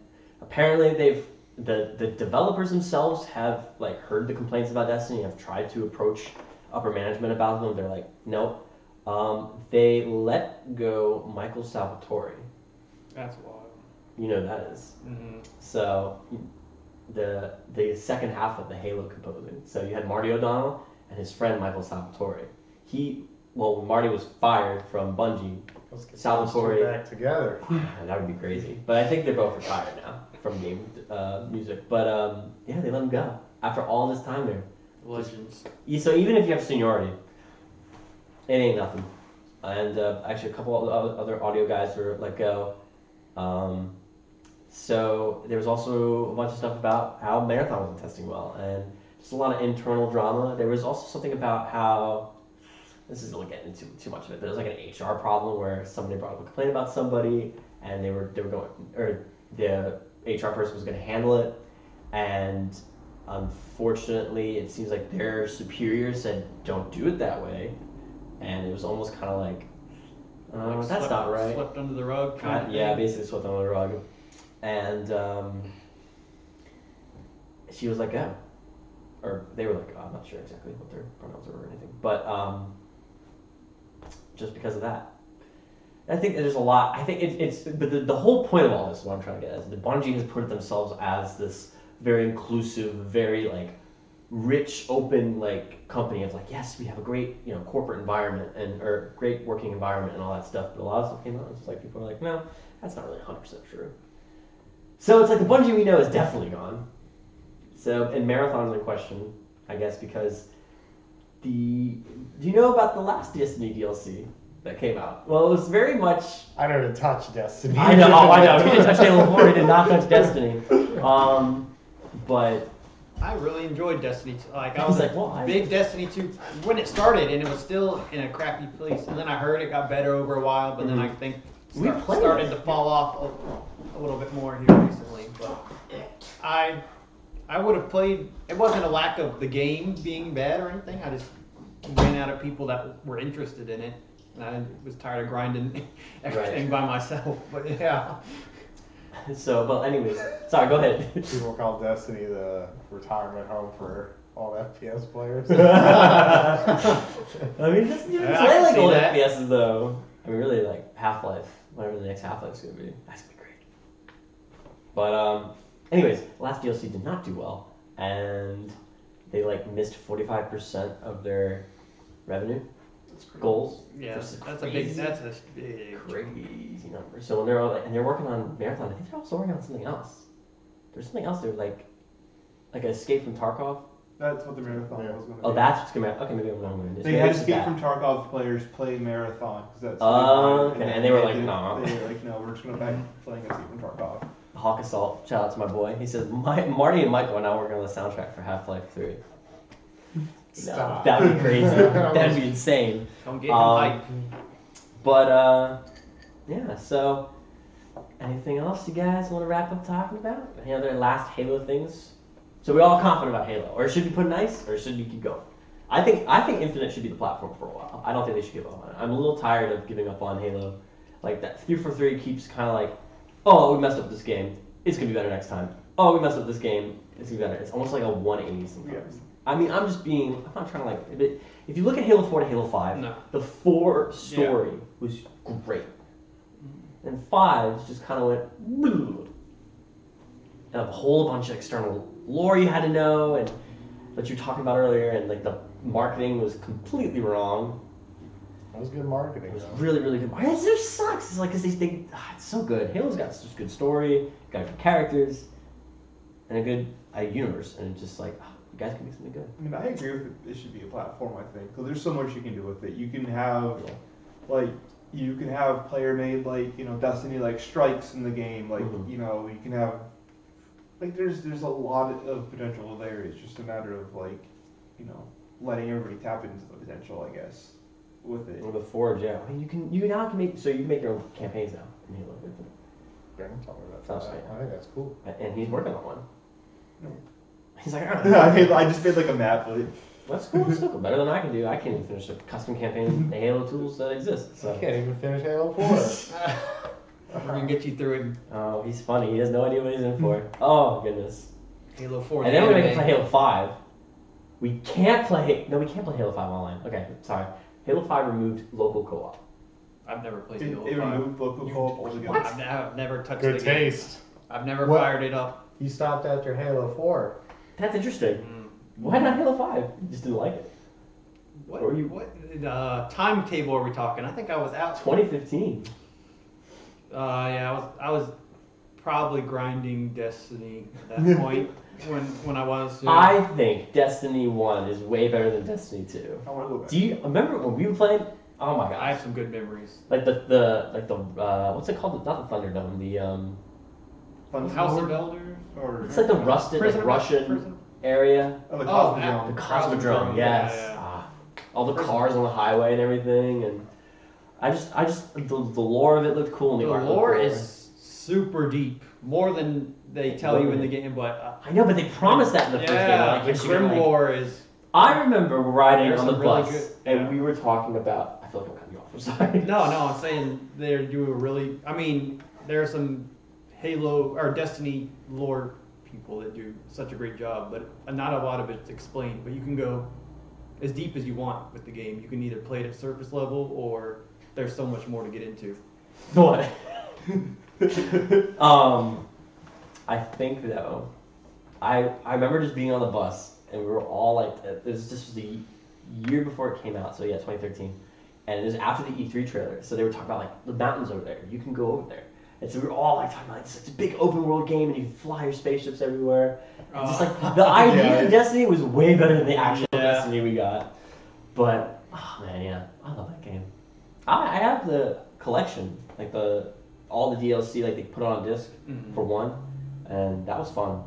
apparently the developers themselves have heard the complaints about Destiny, have tried to approach upper management about them. They're like, nope. They let go Michael Salvatore. That's wild. You know who that is. Mm-hmm. So the second half of the Halo composing. So you had Marty O'Donnell and his friend Michael Salvatore. When Marty was fired from Bungie, Let's get Salvatore those two back together. that would be crazy. But I think they're both retired now from game music. But yeah, they let him go after all this time there. Legends. So even if you have seniority, it ain't nothing. And actually, a couple of other audio guys were let go. So there was also a bunch of stuff about how Marathon wasn't testing well, and just a lot of internal drama. There was also something about how, this isn't getting into too much of it, but there was like an HR problem where somebody brought up a complaint about somebody, and they were going, or the HR person was going to handle it, and unfortunately, it seems like their superiors said, don't do it that way. And it was almost kind of like, that's not right. Swept under the rug. Yeah, basically swept under the rug. And she was like, oh. Or they were like, oh, I'm not sure exactly what their pronouns were or anything. But just because of that. I think there's a lot. I think but the whole point of all this, what I'm trying to get at, is that Bungie has put themselves as this very inclusive, very like rich, open like company of like, yes, we have a great corporate environment or great working environment and all that stuff. But a lot of stuff came out, it's just like people are like, no, that's not really 100% true. So it's like the Bungie we know is definitely gone. So and Marathon's in question, I guess, because do you know about the last Destiny DLC that came out? Well, it was very much. I didn't touch Destiny. I know. He didn't touch Halo 4. He did not touch Destiny. But I really enjoyed Destiny 2. Like I He's was like, a well, big Destiny 2 when it started, and it was still in a crappy place. And then I heard it got better over a while, but then I think started to fall off a little bit more here recently. But I would have played. It wasn't a lack of the game being bad or anything. I just ran out of people that were interested in it, and I was tired of grinding everything by myself. But yeah. So, but anyways, sorry. Go ahead. People call Destiny the retirement home for all FPS players. I mean, just you Yeah, I play can like see old that. FPSs though. I mean, really like Half-Life, whatever the next Half-Life's gonna be. That's gonna be great. But anyways, last DLC did not do well, and they like missed 45% of their revenue goals. Yeah, Which is that's crazy. a big Crazy number. So when they're all, and they're working on Marathon, I think they're also working on something else. There's something else. They're like Escape from Tarkov. That's what the Marathon was going to be. Oh, that's what's gonna. Okay, maybe I'm wrong with this. They Maybe had it's Escape that. from Tarkov players play Marathon because that's. Oh, what okay. wanted, And they were like, did- no. They were like, no, we're just going to back playing Escape from Tarkov. Hawk Assault. Shout out to my boy. He says Marty and Michael are now working on the soundtrack for Half-Life 3. No, Stop. that'd be crazy. That'd be insane. Don't get him hyped. But yeah. So, anything else you guys want to wrap up talking about? Any other last Halo things? So we all confident about Halo, or should we put an ice, or should we keep going? I think Infinite should be the platform for a while. I don't think they should give up on it. I'm a little tired of giving up on Halo. Like that 343 keeps kind of like, oh, we messed up this game. It's gonna be better next time. Oh, we messed up this game. It's gonna be better. It's almost like a 180 sometimes. Yeah. I mean, I'm not trying to like. If you look at Halo 4 to Halo 5, No. the 4 story was great, and 5 just kind of went. Bleh. And a whole bunch of external lore you had to know, and that you were talking about earlier, and like the marketing was completely wrong. It was good marketing. It was though. really, really good. It just sucks. It's like because it's so good. Halo's got such a good story, got good characters, and a good universe, and it's just like you guys can make something good. I mean, I agree with it. It should be a platform, I think, because there's so much you can do with it. You can have, like, you can have player-made, like, Destiny, like, strikes in the game. Like, Mhm. you can have, like, there's a lot of potential there. It's just a matter of, like, letting everybody tap into the potential, I guess, with it. Well, the Forge, yeah. I mean, you now can make your own campaigns now in Halo Infinite. Ben told me about Sounds that. great. I think that's cool. And he's working on one. He's like, I just made, like, a map of it. that's cool. That's still cool. Better than I can do. I can't even finish a custom campaign in the Halo tools that exist. I So. can't even finish Halo 4. We're gonna get you through it. Oh, he's funny. He has no idea what he's in for. Oh goodness. Halo 4. And then we're gonna play Halo 5. We can't play. No, we can't play Halo 5 online. Okay, sorry. Halo 5 removed local co-op. I've never played It Halo 5. removed local co-op altogether. I've never touched Good the game. taste. I've never What? fired it up. You stopped after Halo 4. That's interesting. Mm. Why not Halo 5? You just didn't like it. What? Or you- What timetable are we talking? I think I was out. 2015. Yeah, I was probably grinding Destiny at that point when I was. I think Destiny 1 is way better than Destiny 2. I want to go back. Do you remember when we were playing? Oh my I god. have some good memories. Like the what's it called? Not the Thunderdome. House of Lord? Elders. Or It's like the rusted, like Russian area. oh, the Oh, Cosmodrome. The Cosmodrome, yes. Yeah, yeah. All the cars on the highway and everything, and the lore of it looked cool. And The art lore looked cool. is super deep, more than they tell you in the game. But I know, but they promised that in the first game. Like, the yes, you can, Grim like, lore is. I remember riding There's on the some really bus, good- and yeah. we were talking about. I feel like I'm cutting you off. I'm sorry. No, I'm saying they do a really. I mean, there are some Halo or Destiny lore people that do such a great job, but not a lot of it's explained. But you can go as deep as you want with the game. You can either play it at surface level, or there's so much more to get into. What? I think though, I remember just being on the bus, and we were all like, this was the year before it came out, so yeah, 2013, and it was after the E3 trailer. So they were talking about like the mountains over there. You can go over there. And so we were all like talking about like, it's a big open world game, and you can fly your spaceships everywhere. And just like the idea of Destiny was way better than the actual Destiny we got. But oh man, yeah, I love that game. I have the collection, like all the DLC, like they put it on disc for one, and that was fun.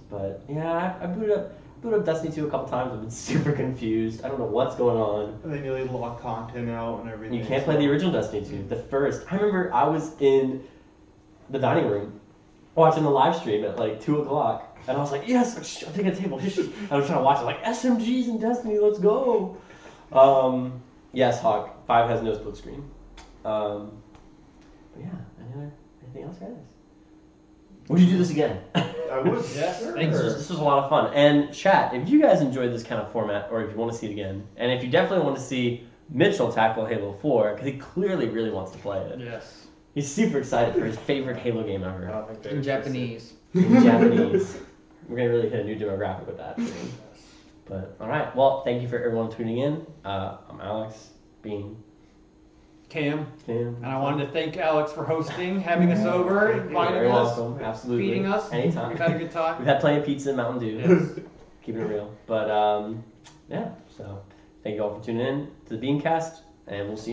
But yeah, I booted up Destiny 2 a couple times. I've been super confused. I don't know what's going on. And they nearly locked content out and everything. You can't play the original Destiny 2. The first, I remember I was in the dining room watching the live stream at like 2 o'clock, and I was like, yes, I'm taking a table. I was trying to watch it, like SMGs in Destiny, let's go. Yes, Hawk 5 has no split screen. But yeah, anything else, guys? Would you do this again? I would. Yes, sure. thanks. This was a lot of fun. And chat, if you guys enjoyed this kind of format, or if you want to see it again, and if you definitely want to see Mitchell tackle Halo 4, because he clearly really wants to play it. Yes. He's super excited for his favorite Halo game I ever. don't think they're In Japanese. In Japanese. We're going to really hit a new demographic with that. But, alright. Well, thank you for everyone tuning in. I'm Alex, Bean, Cam. Tim. And I wanted to thank Alex for hosting, having us over, You're inviting very us, welcome. Absolutely. feeding us. Anytime. We've had a good We've time. had plenty of pizza and Mountain Dew. Yes. Keeping it real. But, yeah. So, thank you all for tuning in to the Beancast, and we'll see you